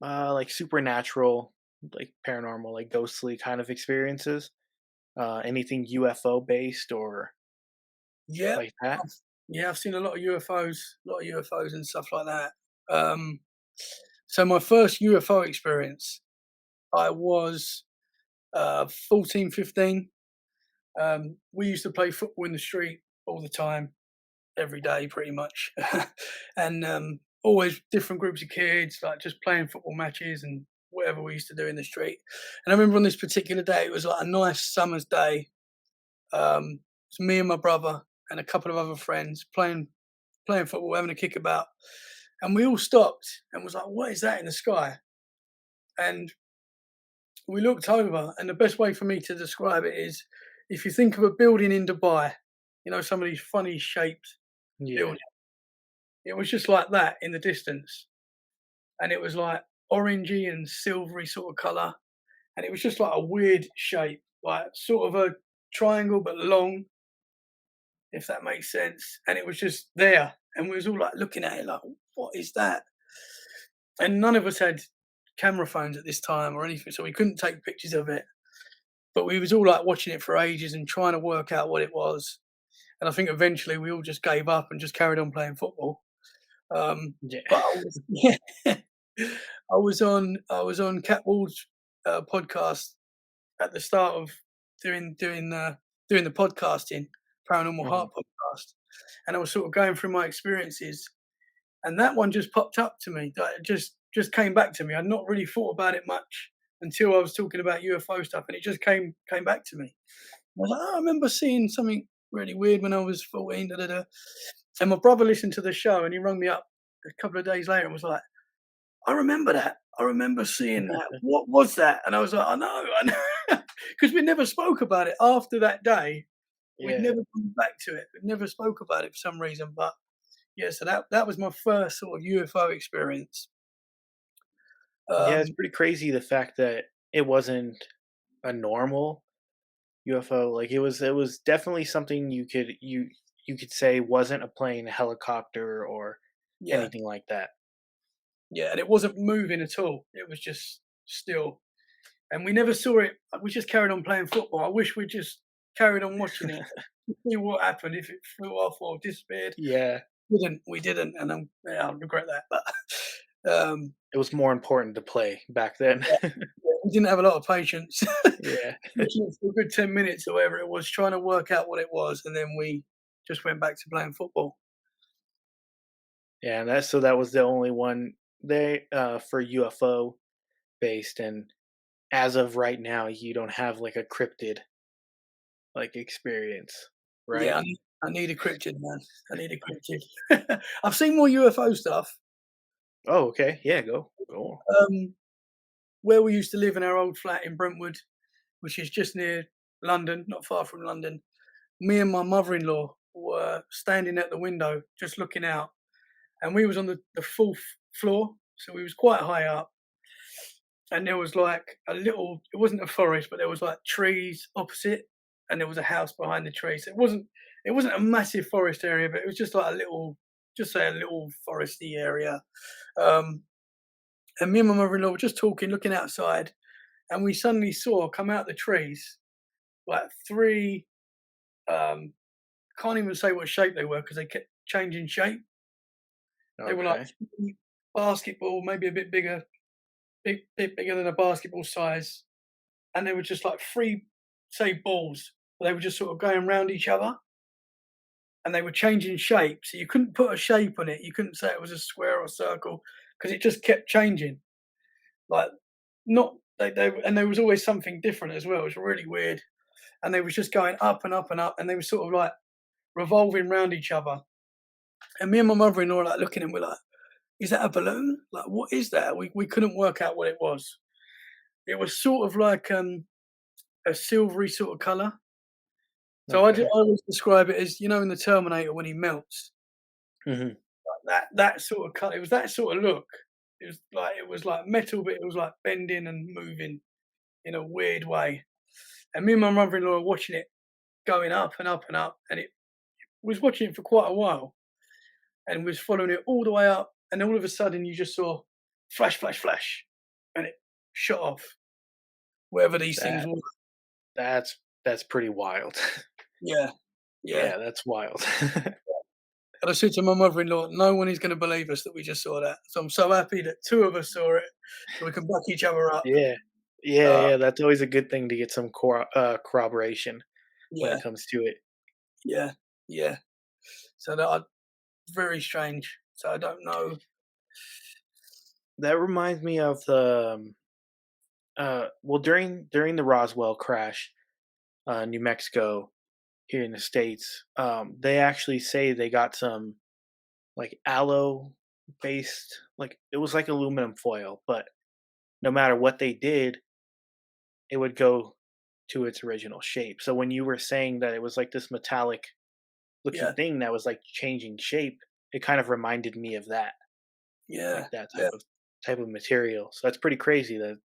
like supernatural, like paranormal, like ghostly kind of experiences. Anything UFO based or Yep. like that? Yeah, I've seen a lot of UFOs and stuff like that. Um, so my first UFO experience, I was 14, 15. We used to play football in the street all the time, every day, pretty much, and always different groups of kids, like just playing football matches and whatever we used to do in the street. And I remember on this particular day, it was like a nice summer's day. It's me and my brother and a couple of other friends playing football, having a kick about, and we all stopped and was like, "What is that in the sky?" And we looked over, and the best way for me to describe it is, if you think of a building in Dubai, some of these funny shaped Yeah. buildings. It was just like that in the distance, and it was like orangey and silvery sort of color, and it was just like a weird shape, like sort of a triangle but long, if that makes sense. And it was just there, and we was all like looking at it, like, "What is that?" And none of us had camera phones at this time or anything, so we couldn't take pictures of it. But we was all like watching it for ages and trying to work out what it was. And I think eventually we all just gave up and just carried on playing football. Yeah. But I was, yeah, I was on Catwall's podcast at the start of doing the podcasting, Paranormal Mhm. Heart podcast, and I was sort of going through my experiences, and that one just popped up to me. Like, it just came back to me. I'd not really thought about it much until I was talking about UFO stuff, and it just came back to me. I was like, "Oh, I remember seeing something really weird when I was 14." Da, da, da. And my brother listened to the show, and he rang me up a couple of days later and was like, "I remember that. I remember seeing that. What was that?" And I was like, I know," because we never spoke about it after that day. We'd Yeah. never gone back to it. We never spoke about it for some reason. But yeah, so that was my first sort of UFO experience. Yeah, it's Um, pretty crazy the fact that it wasn't a normal UFO. Like it was definitely something you could say wasn't a plane, a helicopter, or yeah, anything like that. yeah, and it wasn't moving at all. It was just still, and we never saw it. We just carried on playing football. I wish we just carried on watching it to see what happened, if it flew off or disappeared. Yeah. We didn't, and yeah, I regret that. But It was more important to play back then. yeah, yeah, we didn't have a lot of patience. Yeah. Watching it for a good 10 minutes or whatever it was, trying to work out what it was, and then we just went back to playing football. Yeah, and that was the only one they for UFO based, and as of right now you don't have like a cryptid like experience, Yeah, right? I need a cryptid, man. I need a cryptid. I've seen more UFO stuff. Oh, okay. Yeah, go. Um, where we used to live in our old flat in Brentwood, which is just near London, not far from London. Me and my mother-in-law were standing at the window, just looking out, and we was on the fourth floor, so we was quite high up. And there was like a little, it wasn't a forest, but there was like trees opposite, and there was a house behind the trees. It wasn't a massive forest area, but it was just like a little, just say a little foresty area. Um, and me and my mother-in-law were just talking, looking outside, and we suddenly saw come out the trees like three. Um, can't even say what shape they were because they kept changing shape. They were like Okay. basketball, maybe a bit bigger, bit bigger than a basketball size, and they were just like three, say, balls. But they were just sort of going round each other, and they were changing shape. So you couldn't put a shape on it. You couldn't say it was a square or circle because it just kept changing. Like, not they and there was always something different as well. It was really weird, and they was just going up and up and up, and they were sort of like revolving round each other. And me and my mother-in-law are like looking, and we're like, "Is that a balloon? Like, what is that?" We couldn't work out what it was. It was sort of like a silvery sort of color. So I Okay. always describe it as, in the Terminator when he melts, Hmm. that sort of color. It was that sort of look. It was like metal, but it was like bending and moving in a weird way. And me and my mother-in-law were watching it going up and up and up, and it was watching it for quite a while, and was following it all the way up, and all of a sudden you just saw flash, flash, flash, and it shot off. Whatever these things That were. that's pretty wild. Yeah, yeah. Yeah, that's wild. And I said to my mother-in-law, "No one is going to believe us that we just saw that." So I'm so happy that two of us saw it, so we can back each other up. Yeah. Yeah, Uh, yeah, that's always a good thing to get some corroboration when it yeah, comes to it. yeah, yeah. So very strange. So I don't know. That reminds me of the well, during the Roswell crash, New Mexico here in the States, they actually say they got some like aloe based, like it was like aluminum foil, but no matter what they did, it would go to its original shape. So when you were saying that it was like this metallic looking Yeah, thing that was like changing shape, it kind of reminded me of that, like yeah, that yeah, type of material. So that's pretty crazy that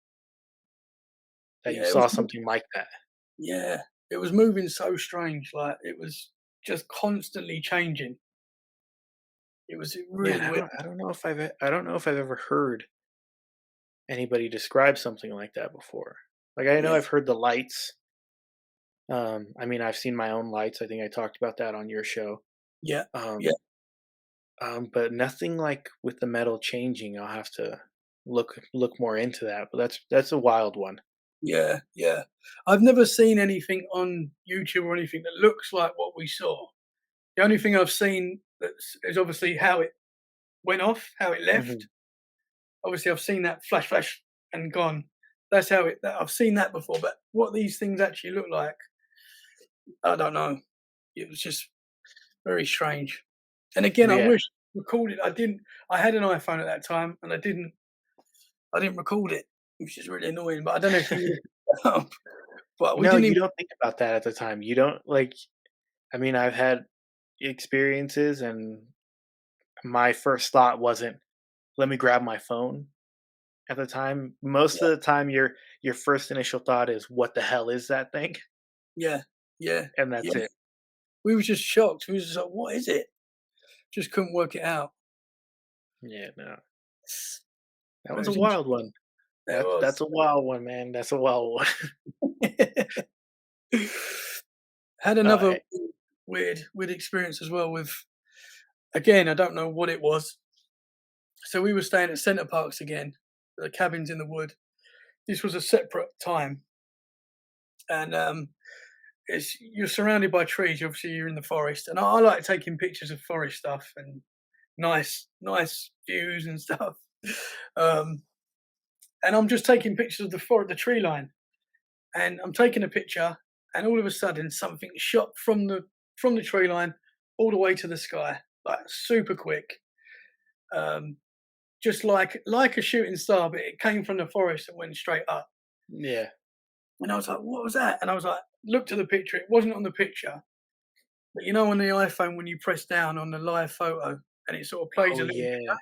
you yeah. It was. saw something like that. Yeah, it was moving so strange. Like it was just constantly changing. It was Yeah, really and weird. I don't know if I've ever heard anybody describe something like that before. Like I know Yeah, I've heard the lights. I mean, I've seen my own lights. I think I talked about that on your show. yeah, yeah, Um, but nothing like with the metal changing. I'll have to look more into that. But that's a wild one. yeah, yeah. I've never seen anything on YouTube or anything that looks like what we saw. The only thing I've seen is obviously how it went off, how it Hmm. left. Obviously, I've seen that flash, flash, and gone. That's how it. I've seen that before, but what these things actually look like, I don't know. It was just very strange. And again, I Yeah. wish I recorded. I didn't. I had an iPhone at that time, and I didn't. I didn't record it, which is really annoying. But I don't know if you would have picked up. But we No, didn't you even. don't think about that at the time. You don't like. I mean, I've had experiences, and my first thought wasn't, "Let me grab my phone." At the time, most Yeah, of the time, your first initial thought is, "What the hell is that thing?" yeah, yeah, And that's yeah. it. We were just shocked. We was just like, "What is it?" Just couldn't work it out. Yeah, no. That But it was a was wild one. It That's was. a wild one, man. That's a wild one. Had Uh, another eh weird experience as well with. Again, I don't know what it was. So we were staying at Centre Parks again, the cabins in the wood. This was a separate time, and it's you're surrounded by trees. Obviously, you're in the forest, and I like taking pictures of forest stuff and nice views and stuff. Um, and I'm just taking pictures of the tree line, and I'm taking a picture, and all of a sudden something shot from the tree line all the way to the sky, like super quick, um, just like a shooting star, but it came from the forest and went straight up. yeah. And I was like, "What was that?" And I was like, looked at the picture. It wasn't on the picture, but on the iPhone when you press down on the live photo and it sort of plays Oh, a little bit. yeah.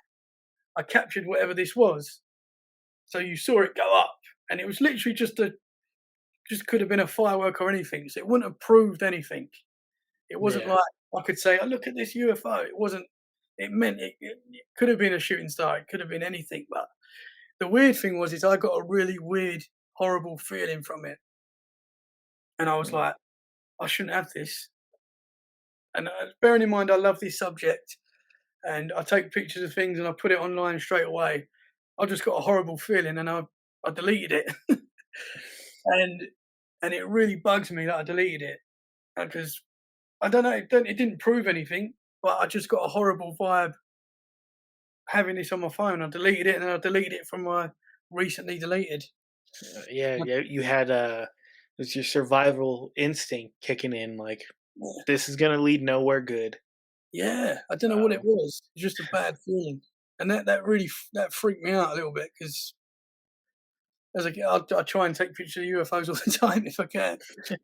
I captured whatever this was, so you saw it go up, and it was literally just could have been a firework or anything. So it wouldn't have proved anything. It wasn't Yeah. like I could say, "Oh, look at this UFO." It wasn't. It meant it could have been a shooting star. It could have been anything. But the weird thing was, is I got a really weird, horrible feeling from it, and I was Mm, like, I shouldn't have this. And bearing in mind, I love this subject, and I take pictures of things and I put it online straight away. I just got a horrible feeling, and I deleted it, and it really bugs me that I deleted it because I don't know, it didn't prove anything, but I just got a horrible vibe having this on my phone. I deleted it, and I deleted it from my recently deleted. yeah, yeah, you had, it's your survival instinct kicking in, like, Yeah. this is gonna lead nowhere good. Yeah, I don't know what it Um, was. It's just a bad feeling, and that really that freaked me out a little bit because as a kid, I try and take pictures of UFOs all the time if I can. You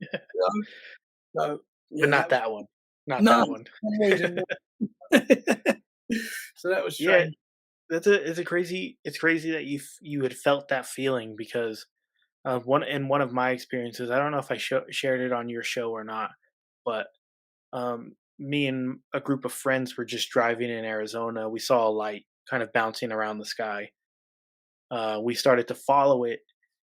So but yeah, not that was that one. Not no, that one. for some reason not. So that was Yeah, strange. it's a crazy. It's crazy that you had felt that feeling because one of my experiences. I don't know if I shared it on your show or not, but me and a group of friends were just driving in Arizona. We saw a light kind of bouncing around the sky. We started to follow it,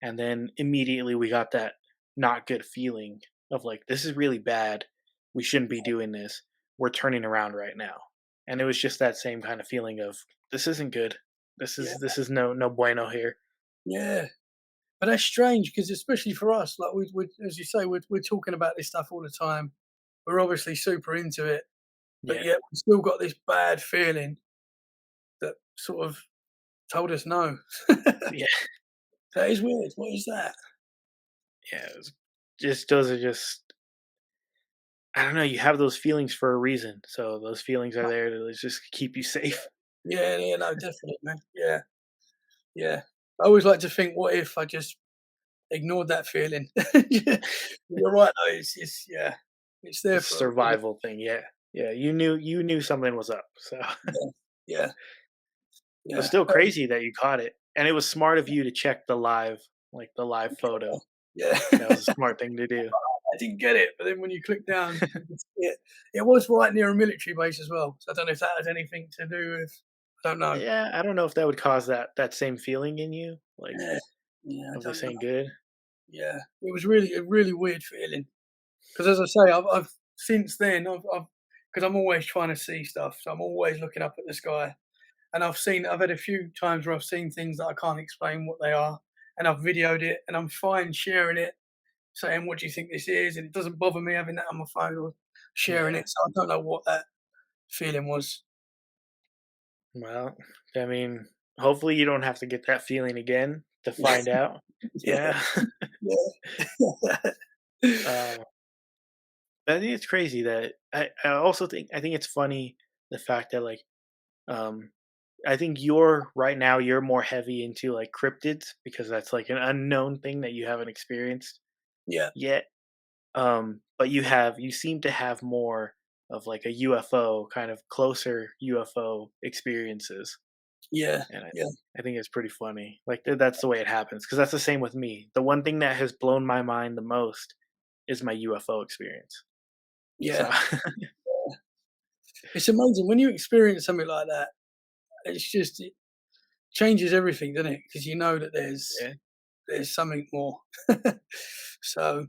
and then immediately we got that not good feeling of like, this is really bad. We shouldn't be doing this. We're turning around right now. And it was just that same kind of feeling of this isn't good. Yeah, This is no bueno here. yeah. But that's strange because especially for us, like we as you say, we're talking about this stuff all the time. We're obviously super into it, but Yeah, yet we still got this bad feeling that sort of told us no. yeah, That is weird. What is that? yeah. Just those are just I don't know. You have those feelings for a reason, so those feelings are there to just keep you safe. Yeah, yeah, no, definitely, man. Yeah, yeah. I always like to think, what if I just ignored that feeling? You're right, though. It's yeah, it's there It's a for a reason. survival thing. Yeah, yeah. You knew something was up. So Yeah, yeah, but yeah. still crazy that you caught it, and it was smart of you to check the live photo. Yeah. That was a smart thing to do. I didn't get it, but then when you click down, you can see it. It was right near a military base as well, so I don't know if that has anything to do with. I don't know. Yeah, I don't know if that would cause that same feeling in you, like Yeah, yeah, I of this don't know. ain't good. Yeah, it was really a really weird feeling because, as I say, I've since then I've because I'm always trying to see stuff, so I'm always looking up at the sky, and I've had a few times where I've seen things that I can't explain what they are, and I've videoed it, and I'm fine sharing it, saying, "What do you think this is?" And it doesn't bother me having that on my phone or sharing Yeah. it. So I don't know what that feeling was. Well, I mean, hopefully you don't have to get that feeling again to find out. Yeah, Yeah. yeah. um, I think it's crazy that I also I think it's funny the fact that like um I think you're right now you're more heavy into like cryptids because that's like an unknown thing that you haven't experienced Yeah, yet. But you seem to have more of like a UFO kind of closer UFO experiences, yeah, and yeah, I think it's pretty funny. Like that's the way it happens because that's the same with me. The one thing that has blown my mind the most is my UFO experience. So yeah. It's amazing when you experience something like that. It's just it changes everything, doesn't it? Because you know that yeah, there's something more. So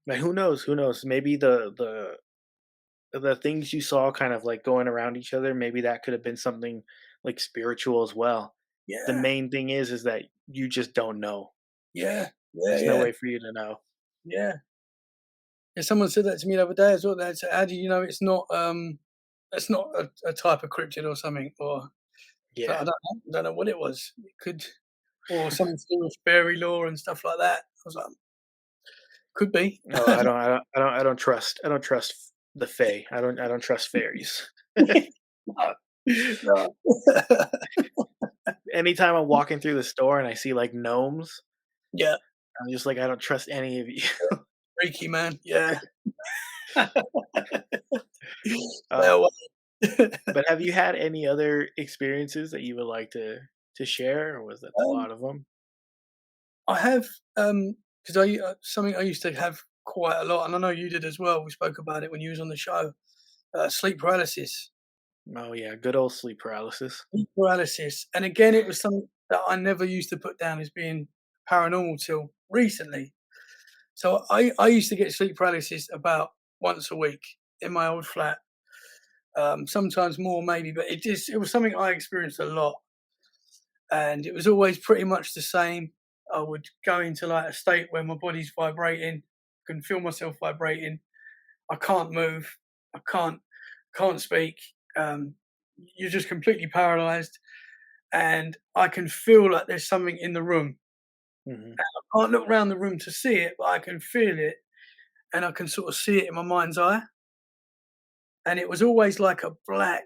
but who knows? Who knows? Maybe the things you saw kind of like going around each other. Maybe that could have been something like spiritual as well. The yeah, main thing is that you just don't know. yeah, yeah, There's no yeah, way for you to know. yeah. Yeah, someone said that to me the other day as well. They said, "How do you know it's not a type of cryptid or something?" Or so I Yeah. don't know, don't know what it was. It could or something to do with fairy lore and stuff like that. I was like, could be. No, I don't trust the Fae. I don't trust fairies. No, no. Anytime I'm walking through the store and I see like gnomes, Yeah, I'm just like, I don't trust any of you. freaky man. Yeah. Uh, Well, but have you had any other experiences that you would like to share, or was that a um, lot of them? I have, because something I used to have quite a lot, and I know you did as well. We spoke about it when you was on the show. Sleep paralysis. Oh yeah, good old sleep paralysis. Sleep paralysis, and again, it was something that I never used to put down as being paranormal till recently. So I used to get sleep paralysis about once a week in my old flat. Sometimes more, maybe, but it was something I experienced a lot, and it was always pretty much the same. I would go into like a state where my body's vibrating, can feel myself vibrating. I can't move. I can't speak. Um, you're just completely paralyzed, and I can feel like there's something in the room. Hmm. I can't look around the room to see it, but I can feel it, and I can sort of see it in my mind's eye. And it was always like a black,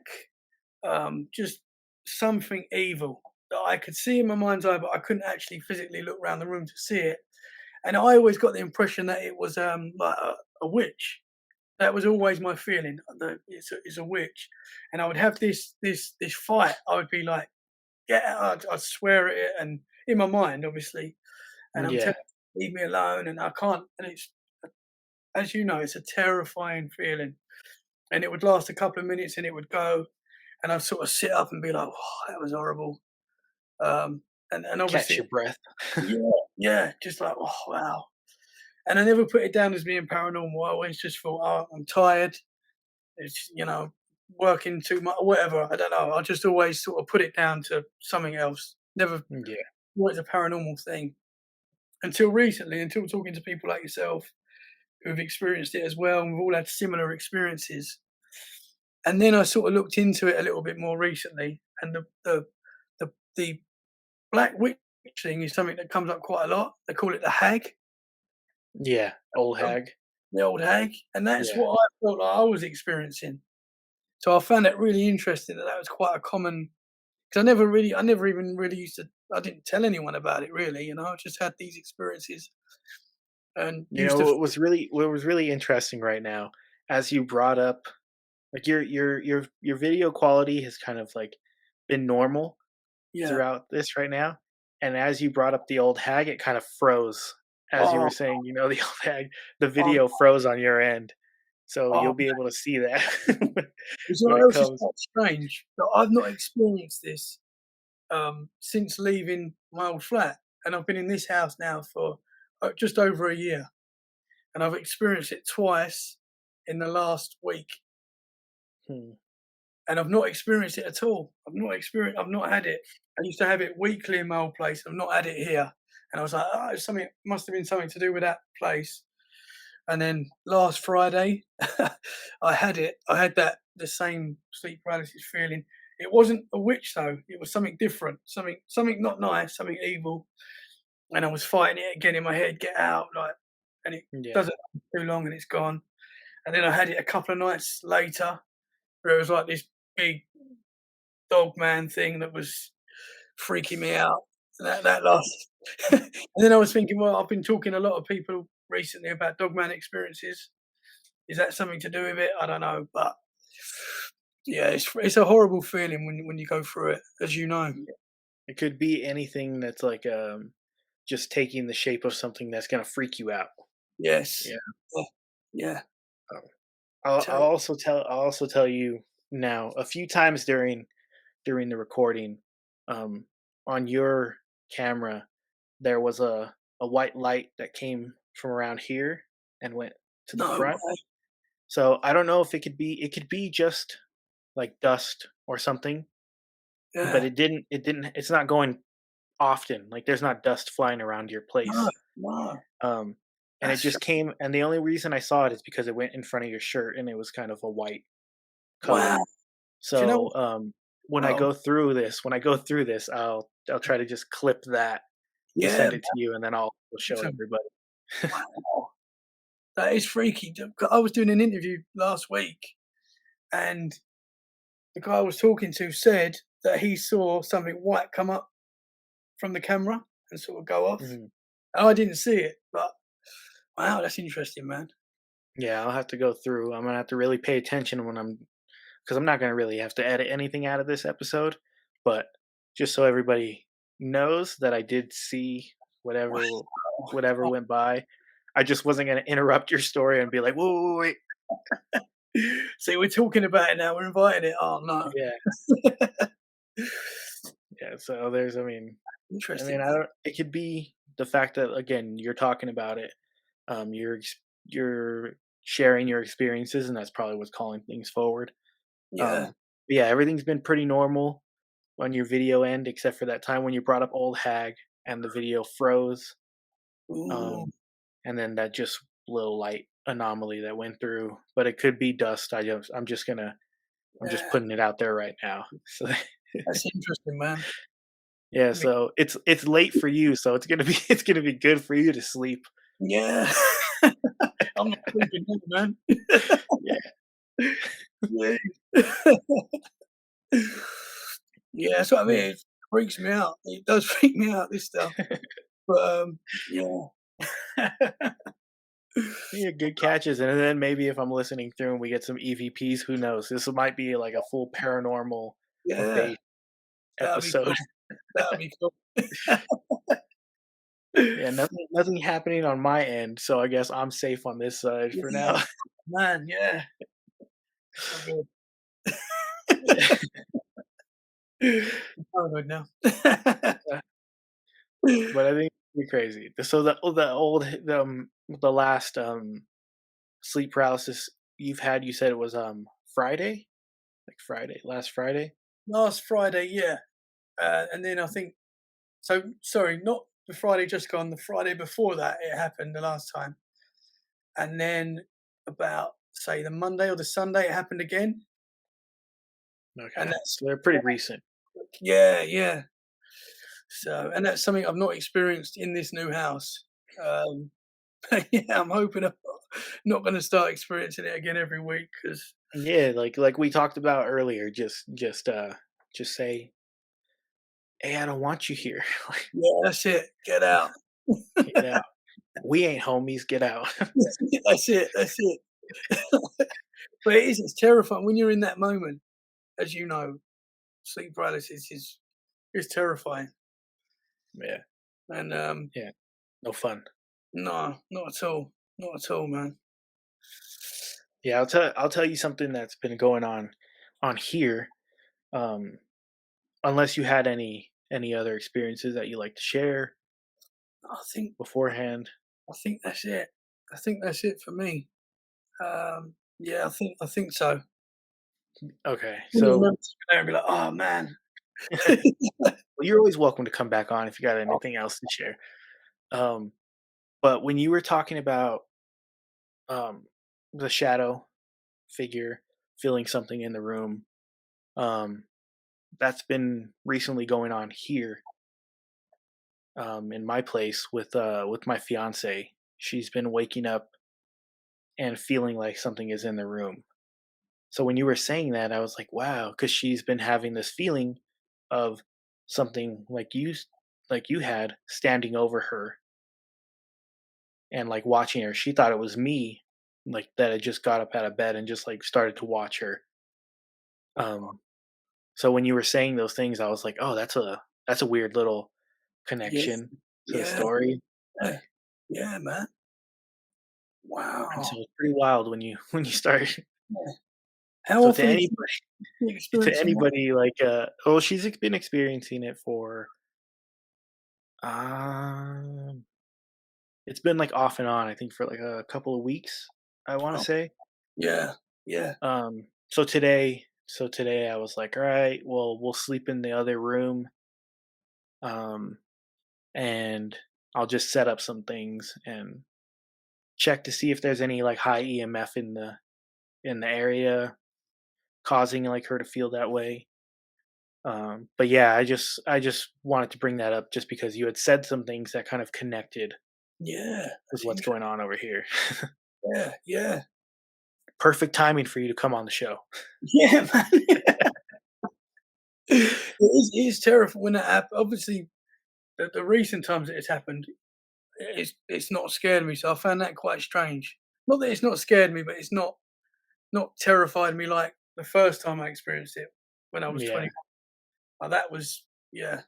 just something evil that I could see in my mind's eye, but I couldn't actually physically look around the room to see it. And I always got the impression that it was like a witch. That was always my feeling. That it's a witch, and I would have this fight. I would be like, "Get out!" I'd swear at it, and in my mind, obviously, and I'm Yeah. telling, "Leave me alone," and I can't. And it's, as you know, it's a terrifying feeling, and it would last a couple of minutes, and it would go, and I'd sort of sit up and be like, "Oh, that was horrible." And Catch obviously, your breath. yeah, yeah, just like, "Oh, wow." And I never put it down as being paranormal. I always just thought, "Oh, I'm tired. It's, working too much, whatever." I don't know. I just always sort of put it down to something else. Never Yeah. thought it's a paranormal thing until recently, until talking to people like yourself who've experienced it as well, and we've all had similar experiences. And then I sort of looked into it a little bit more recently, and the black witch thing is something that comes up quite a lot. They call it the hag, Yeah. Old um, hag. the old hag, and that's Yeah. what I felt like I was experiencing. So I found it really interesting that that was quite a common. Because I never even really used to. I didn't tell anyone about it really. I just had these experiences and You used know to. what was really interesting right now, as you brought up, like your video quality has kind of like been normal Yeah. throughout this right now, and as you brought up the old hag, it kind of froze as you were Oh, saying, the old hag, the oh, video froze on your end, so oh, you'll be able to see that you know when what it else is comes. quite strange? That I've not experienced this since leaving my old flat, and I've been in this house now for just over a year, and I've experienced it twice in the last week, Hmm. and I've not experienced it at all. I've not had it. I used to have it weekly in my old place. I've not had it here, and I was like, oh, it's something must have been something to do with that place. And then last Friday, I had it. I had the same sleep paralysis feeling. It wasn't a witch though. It was something different, something not nice, something evil. And I was fighting it again in my head, get out, like, and it Yeah. doesn't last too long, and it's gone. And then I had it a couple of nights later, where it was like this big dog man thing that was freaking me out. And that lasted. And then I was thinking, well, I've been talking to a lot of people recently about dog man experiences. Is that something to do with it? I don't know, but yeah, it's a horrible feeling when you go through it, as you know. Yeah. It could be anything that's like just taking the shape of something that's gonna freak you out. Yes. Yeah. Yeah. Yeah. Um, I'll, I'll Terrible. also tell I'll also tell you now, a few times during the recording, um, on your camera, there was a white light that came from around here and went to the No front. way. So I don't know if it could be just like dust or something, but Yeah. it's not going often. Like there's not dust flying around your No. place. No. Um, and it That's just came, and the only reason I saw it is because it went in front of your shirt and it was kind of a white wow. color. Do you know what? So, Oh, when I go through this, I'll try to just clip that to yeah. send it to you, and then I'll show everybody. Wow. That is freaky. I was doing an interview last week, and the guy I was talking to said that he saw something white come up from the camera and sort of go off. Mhm. I didn't see it, but wow, that's interesting, man. Yeah, I'll have to go through. I'm gonna have to really pay attention because I'm not gonna really have to edit anything out of this episode, but just so everybody knows that I did see whatever Wow. whatever went by. I just wasn't gonna interrupt your story and be like, "Whoa, whoa, wait." See, we're talking about it now. We're inviting it. Oh no. Yeah, yeah. So Interesting, I man. don't. It could be the fact that again you're talking about it. You're sharing your experiences, and that's probably what's calling things forward. Yeah. Um, yeah, everything's been pretty normal on your video end, except for that time when you brought up old hag and the video froze. Ooh. Um, and then that just little light anomaly that went through, but it could be dust. I'm just Yeah. putting it out there right now. So That's interesting, man. yeah, I mean, so it's late for you, so it's gonna be it's gonna be good for you to sleep. Yeah. I'm not sleeping now, man. Yeah. Yeah. Yeah, that's what I mean. Yeah. It freaks me out. It does freak me out, this stuff. But, yeah. Yeah, good catches, and then maybe if I'm listening through and we get some EVPs, who knows? This might be like a full paranormal Yeah, base that'd be episode. cool. That'd be cool. Yeah, nothing happening on my end, so I guess I'm safe on this side for Yeah, now. man, yeah. So good. I'm paranoid now. But I think it'd be crazy. So the last sleep paralysis you've had, you said it was Friday, like Friday, last Friday. Last Friday, yeah. And then I think so sorry, not the Friday just gone, the Friday before that it happened the last time. And then about, say, the Monday or the Sunday, it happened again. Okay, And that's so they're pretty recent. yeah, yeah. So, and that's something I've not experienced in this new house. Um, yeah, I'm hoping I'm not going to start experiencing it again every week because Yeah, like we talked about earlier. Just say, "Hey, I don't want you here. Like, yeah, that's it. Get out. get out. We ain't homies. Get out." That's it. That's it. But it is. It's terrifying when you're in that moment. As you know, sleep paralysis is terrifying. Yeah, And yeah, no fun. no, not at all. Not at all, man. Yeah, I'll tell you something that's been going on here. Um, unless you had any other experiences that you like to share I think beforehand. I think that's it. I think that's it for me. Yeah, I think so. Okay, When you so remember something there and be like, "Oh, man." well, you're always welcome to come back on if you got anything else to share. Um, but when you were talking about um, the shadow figure feeling something in the room, um, that's been recently going on here in my place with my fiance. She's been waking up and feeling like something is in the room. So when you were saying that, I was like, wow, because she's been having this feeling of something like you had standing over her and like watching her. She thought it was me, like that had just got up out of bed and just like started to watch her. Um, so when you were saying those things, I was like, oh, that's a weird little Yeah, connection to the yeah, story. yeah, yeah, man. And Wow. so it's pretty wild when you when you start. Yeah. How So to often is anybody, she to experiencing that? anybody like, well, she's been experiencing it for um it's been, like, off and on, I think, for, like, a couple of weeks, I wanna Oh, say. yeah, yeah, So today I was like, "Alright, well, we'll sleep in the other room, um, and I'll just set up some things and check to see if there's any, like, high EMF in the area causing, like, her to feel that way." But yeah, I just wanted to bring that up just because you had said some things that kind of connected yeah. with That's what's going interesting. on over here. Yeah, yeah, Perfect timing for you to come on the show. yeah, man. It is terrifying when that happens. Obviously, the recent times it has happened, it's not scared me. So I found that quite strange. Not that it's not scared me, but it's not terrified me like the first time I experienced it when I was Yeah. 20. That was yeah.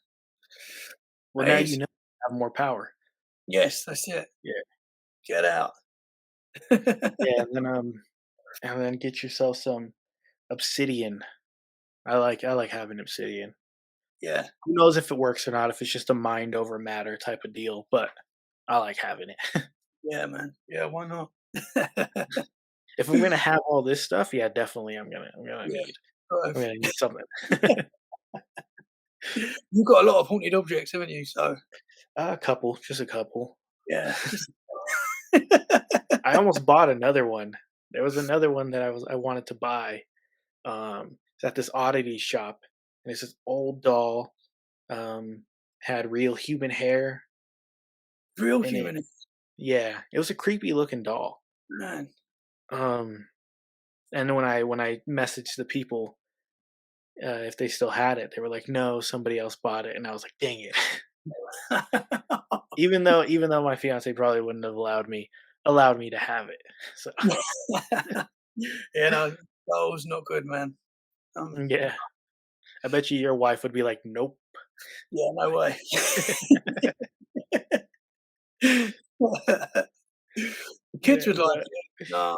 Well, It now you is. know you have more power. Yes, that's it. Yeah. Get out. Yeah, and then get yourself some obsidian. I like having obsidian. Yeah, Who knows if it works or not, if it's just a mind over matter type of deal, but I like having it. yeah, man. Yeah, why not? If I'm gonna have all this stuff, yeah, definitely Yeah. I'm Both. gonna need something. You've got a lot of haunted objects, haven't you? So A couple, just a couple. yeah, just I almost bought another one. There was another one that I wanted to buy. It's at this oddity shop, and it's this old doll. Um, had real human hair real in it. human. Yeah, it was a creepy looking doll. Man. Um, and when I messaged the people if they still had it, they were like, "No, somebody else bought it," and I was like, "Dang it!" even though my fiance probably wouldn't have allowed me to have it. So Yeah, no, that was not good, man. yeah, I bet you your wife would be like, "Nope." Yeah, no way. The kids Yeah, would like but it. No.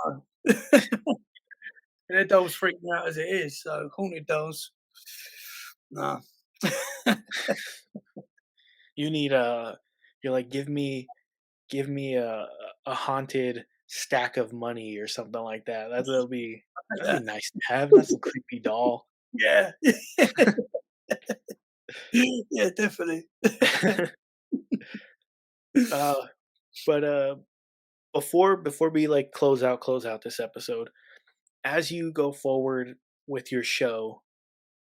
Their dolls freak me out as it is, so haunted dolls, no. you need a you're like, give me a haunted stack of money or something like that. That'd be Yeah. nice to have, not some creepy doll. Yeah. Yeah, definitely. uh, but before we like close out this episode, as you go forward with your show,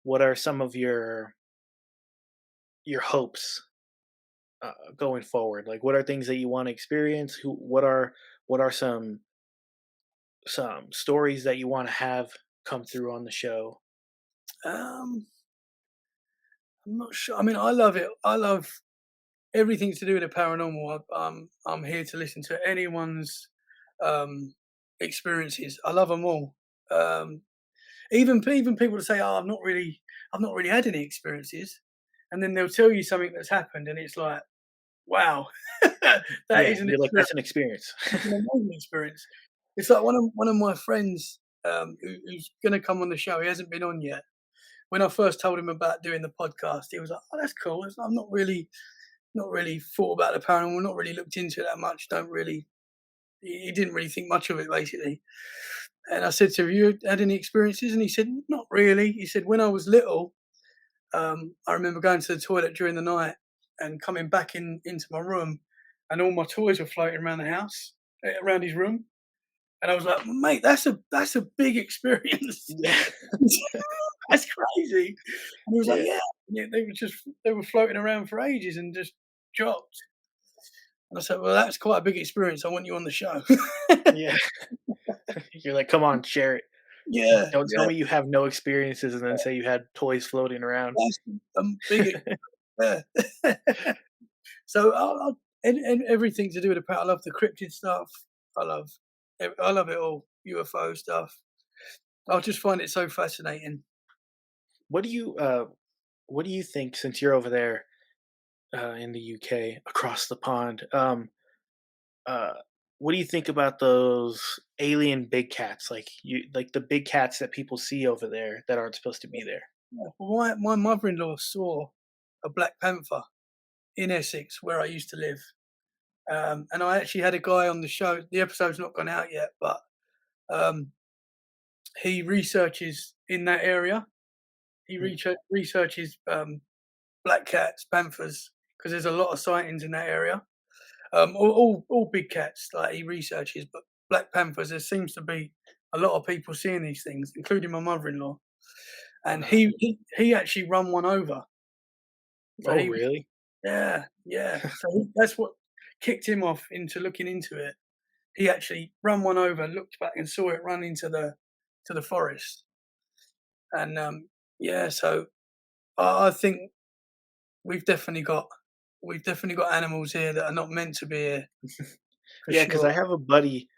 what are some of your hopes going forward? Like, what are things that you want to experience? What are some stories that you want to have come through on the show? Um, I'm not sure. I mean, I love it. I love everything to do with the paranormal. I'm here to listen to anyone's um, experiences. I love them all. Um, even people that say, "Oh, I've not really had any experiences," and then they'll tell you something that's happened, and it's like, "Wow, that Yeah, is an you're like, experience. that's an experience. It's an amazing experience." It's like one of my friends who's going to come on the show. He hasn't been on yet. When I first told him about doing the podcast, he was like, "Oh, that's cool. I'm not really thought about the paranormal, not really looked into it that much. Don't really." He didn't really think much of it, basically. And I said to him, "Have you had any experiences?" And he said, "Not really." He said, "When I was little, I remember going to the toilet during the night and coming back into my room, and all my toys were floating around the house, around his room." And I was like, "Mate, that's a big experience. Yeah, That's crazy." And he was like, yeah, "Yeah, yeah, they were floating around for ages and just dropped." And I said, "Well, that's quite a big experience. I want you on the show." yeah. You're like, come on, share it. Yeah, Don't tell yeah, me you have no experiences and then say you had toys floating around. that's a big yeah. So and everything to do with the I love the cryptid stuff. I love I love it all. UFO stuff. I just find it so fascinating. What do you uh what do you think since you're over there in the UK across the pond? Uh what do you think about those alien big cats like the big cats that people see over there that aren't supposed to be there? Yeah. Well, my mother-in-law saw a black panther in Essex, where I used to live, and I actually had a guy on the show. The episode's not gone out yet, but um, he researches in that area. He Mm. researches black cats, panthers, because there's a lot of sightings in that area. All big cats, like he researches, but black panthers, there seems to be a lot of people seeing these things, including my mother-in-law. And Wow. he actually run one over. So Oh, he really? yeah, yeah. So that's what kicked him off into looking into it. He actually run one over, looked back and saw it run into the forest. And yeah, so I think we've definitely got animals here that are not meant to be here for Yeah, because sure. I have a buddy,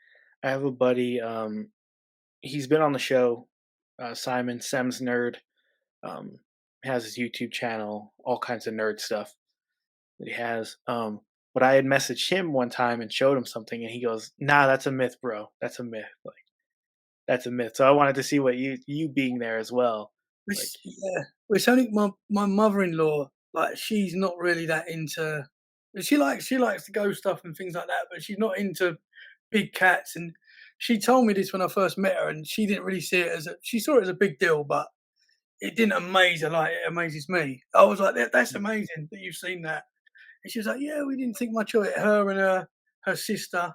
he's been on the show, Simon Sem's Nerd, um, has his YouTube channel, all kinds of nerd stuff that he has. But I had messaged him one time and showed him something, and he goes, "Nah, that's a myth, bro. That's a myth. Like that's a myth." So I wanted to see what you being there as well. Like, Yeah, well, it's only my mother-in-law. Like, she's not really that into. She likes the ghost stuff and things like that, but she's not into big cats. And she told me this when I first met her, and she didn't really see it as a. She saw it as a big deal, but it didn't amaze her like it amazes me. I was like, "That's amazing that you've seen that." And she was like, "Yeah, we didn't think much of it." Her and her sister,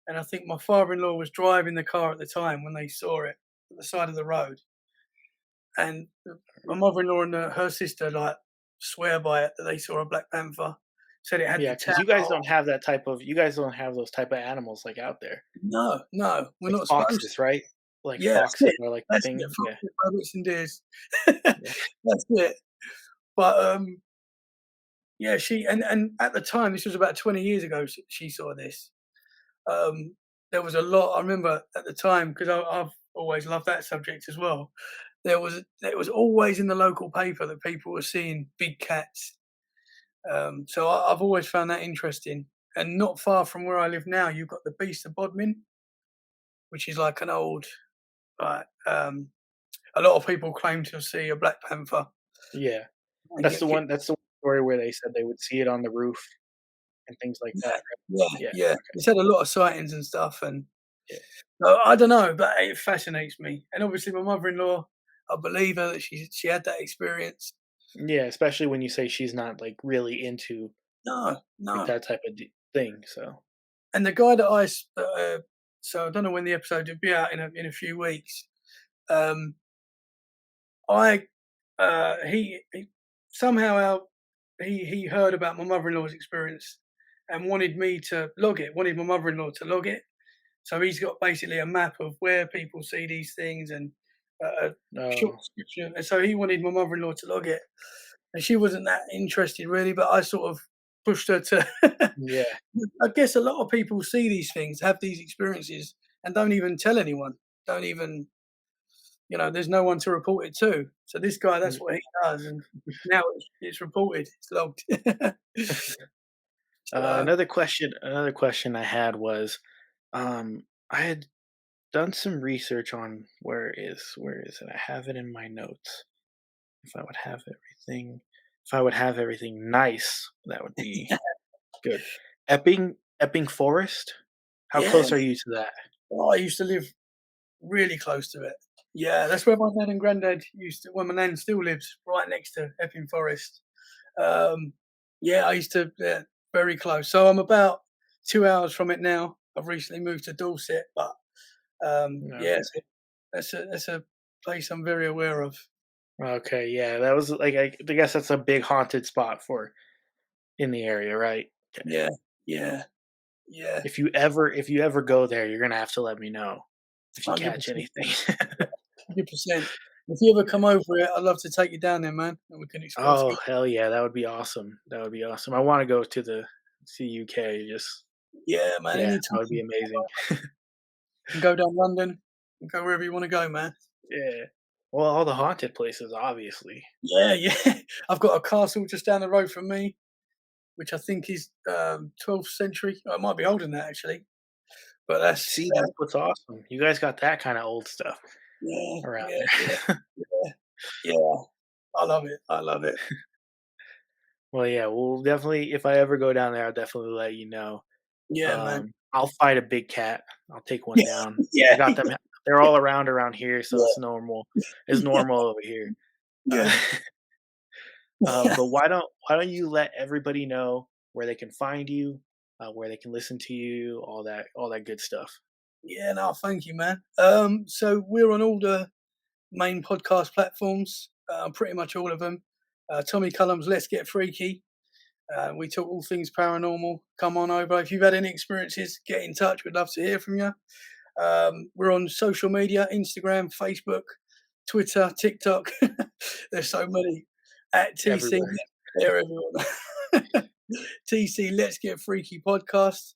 and I think my father-in-law was driving the car at the time when they saw it at the side of the road. And my mother-in-law and her sister like swear by it that they saw a black panther. said it had Yeah, the because you guys towel. don't have that type of you guys don't have those type of animals, like, out there. No, no, we're Like not supposed foxes, to. right? Like, Yeah, that's foxes it. are, like, the That's it. thing? Yeah, Foxes, rabbits, and deers. yeah. That's it. But, yeah, and at the time, this was about 20 years ago, she saw this. Um, there was a lot I remember at the time, because I've always loved that subject as well. It was always in the local paper that people were seeing big cats. So I've always found that interesting. And not far from where I live now, you've got the Beast of Bodmin, which is like an old, like, a lot of people claim to see a black panther. Yeah. And get That's the one story where they said they would see it on the roof and things like that, Yeah, right? yeah, Yeah, yeah. It's had a lot of sightings and stuff, and yeah. I don't know, but it fascinates me. And obviously, my mother-in-law, I believe her that she had that experience. Yeah, especially when you say she's not, like, really into, No, like, no. that type of d thing, so And the guy that so I don't know when the episode will be out in a few weeks. Um, I he somehow out he heard about my mother-in-law's experience and wanted me to log it. Wanted my mother-in-law to log it. So he's got basically a map of where people see these things and a short oh, description. And so he wanted my mother-in-law to log it, and she wasn't that interested really. But I sort of pushed her to. yeah. I guess a lot of people see these things, have these experiences, and don't even tell anyone. Don't even, there's no one to report it to. So this guy, that's what he does, and now it's reported, it's logged. So Another question I had was, I had done some research on where is it? I have it in my notes. If I would have everything if I would have everything nice, that would be good. Epping Forest? How yeah, close are you to that? I used to live really close to it. Yeah, that's where my dad and granddad used to. Well, my nan still lives right next to Epping Forest. Um, yeah, I used to, very close. So I'm about 2 hours from it now. I've recently moved to Dorset, but yeah, Okay. that's a place I'm very aware of. Okay, yeah, that was like I guess that's a big haunted spot for in the area, right? Okay. Yeah, yeah, yeah, If you ever go there, you're gonna have to let me know if you hundred catch percent, anything. 100%. If you ever come over it, I'd love to take you down there, man, and we can explore Oh, together. hell yeah, that would be awesome. That would be awesome. I wanna go to the UK, just Yeah, man, yeah, anytime. that would be amazing. You can go down London, and go wherever you want to go, man. Yeah. Well, all the haunted places, obviously. Yeah, yeah. I've got a castle just down the road from me, which I think is 12th century. Oh, it might be older than that actually, but See, that's what's awesome. You guys got that kinda old stuff yeah, around yeah, yeah, there. yeah, yeah. I love it. I love it. Well, yeah, we'll definitely if I ever go down there, I'll definitely let you know. Yeah, man. I'll fight a big cat. I'll take one down. I Yeah, got them. yeah, They're all around here, so yeah, it's normal. It's yeah, normal over here. Uh, yeah. but why don't you let everybody know where they can find you, where they can listen to you, all that good stuff. Yeah, no, thank you, man. So we're on all the main podcast platforms, pretty much all of them. Tommy Cullum's Let's Get Freaky. We talk all things paranormal. Come on over. If you've had any experiences, get in touch. We'd love to hear from you. We're on social media: Instagram, Facebook, Twitter, TikTok. There's so many. At TC, Everywhere. they're everyone. TC, Let's Get Freaky podcast.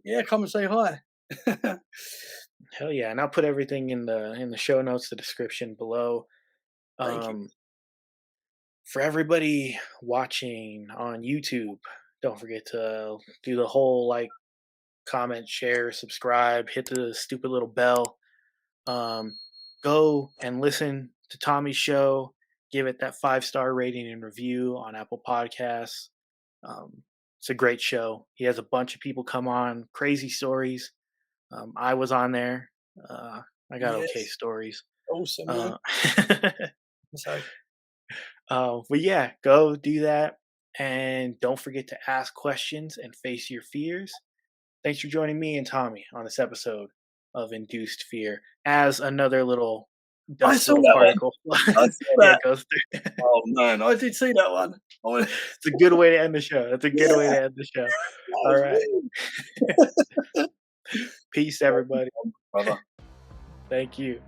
Yeah, come and say hi. Hell yeah! And I'll put everything in the show notes, the description below. Thank you. Um, for everybody watching on YouTube, don't forget to do the whole like, comment, share, subscribe, hit the stupid little bell. Um, go and listen to Tommy's show. Give it that 5-star rating and review on Apple Podcasts. Um, it's a great show. He has a bunch of people come on, crazy stories. I was on there. I got okay Yes, stories. awesome, man. Uh, So, but yeah, go do that. And don't forget to ask questions and face your fears. Thanks for joining me and Tommy on this episode of Induced Fear as another little I dust saw little that one. particle. I saw Yeah, that. goes through. Oh man, I did see that one. It's a good way to end the show. That's a good way to end the show. That All was right. weird. Peace, everybody. Brother. Thank you.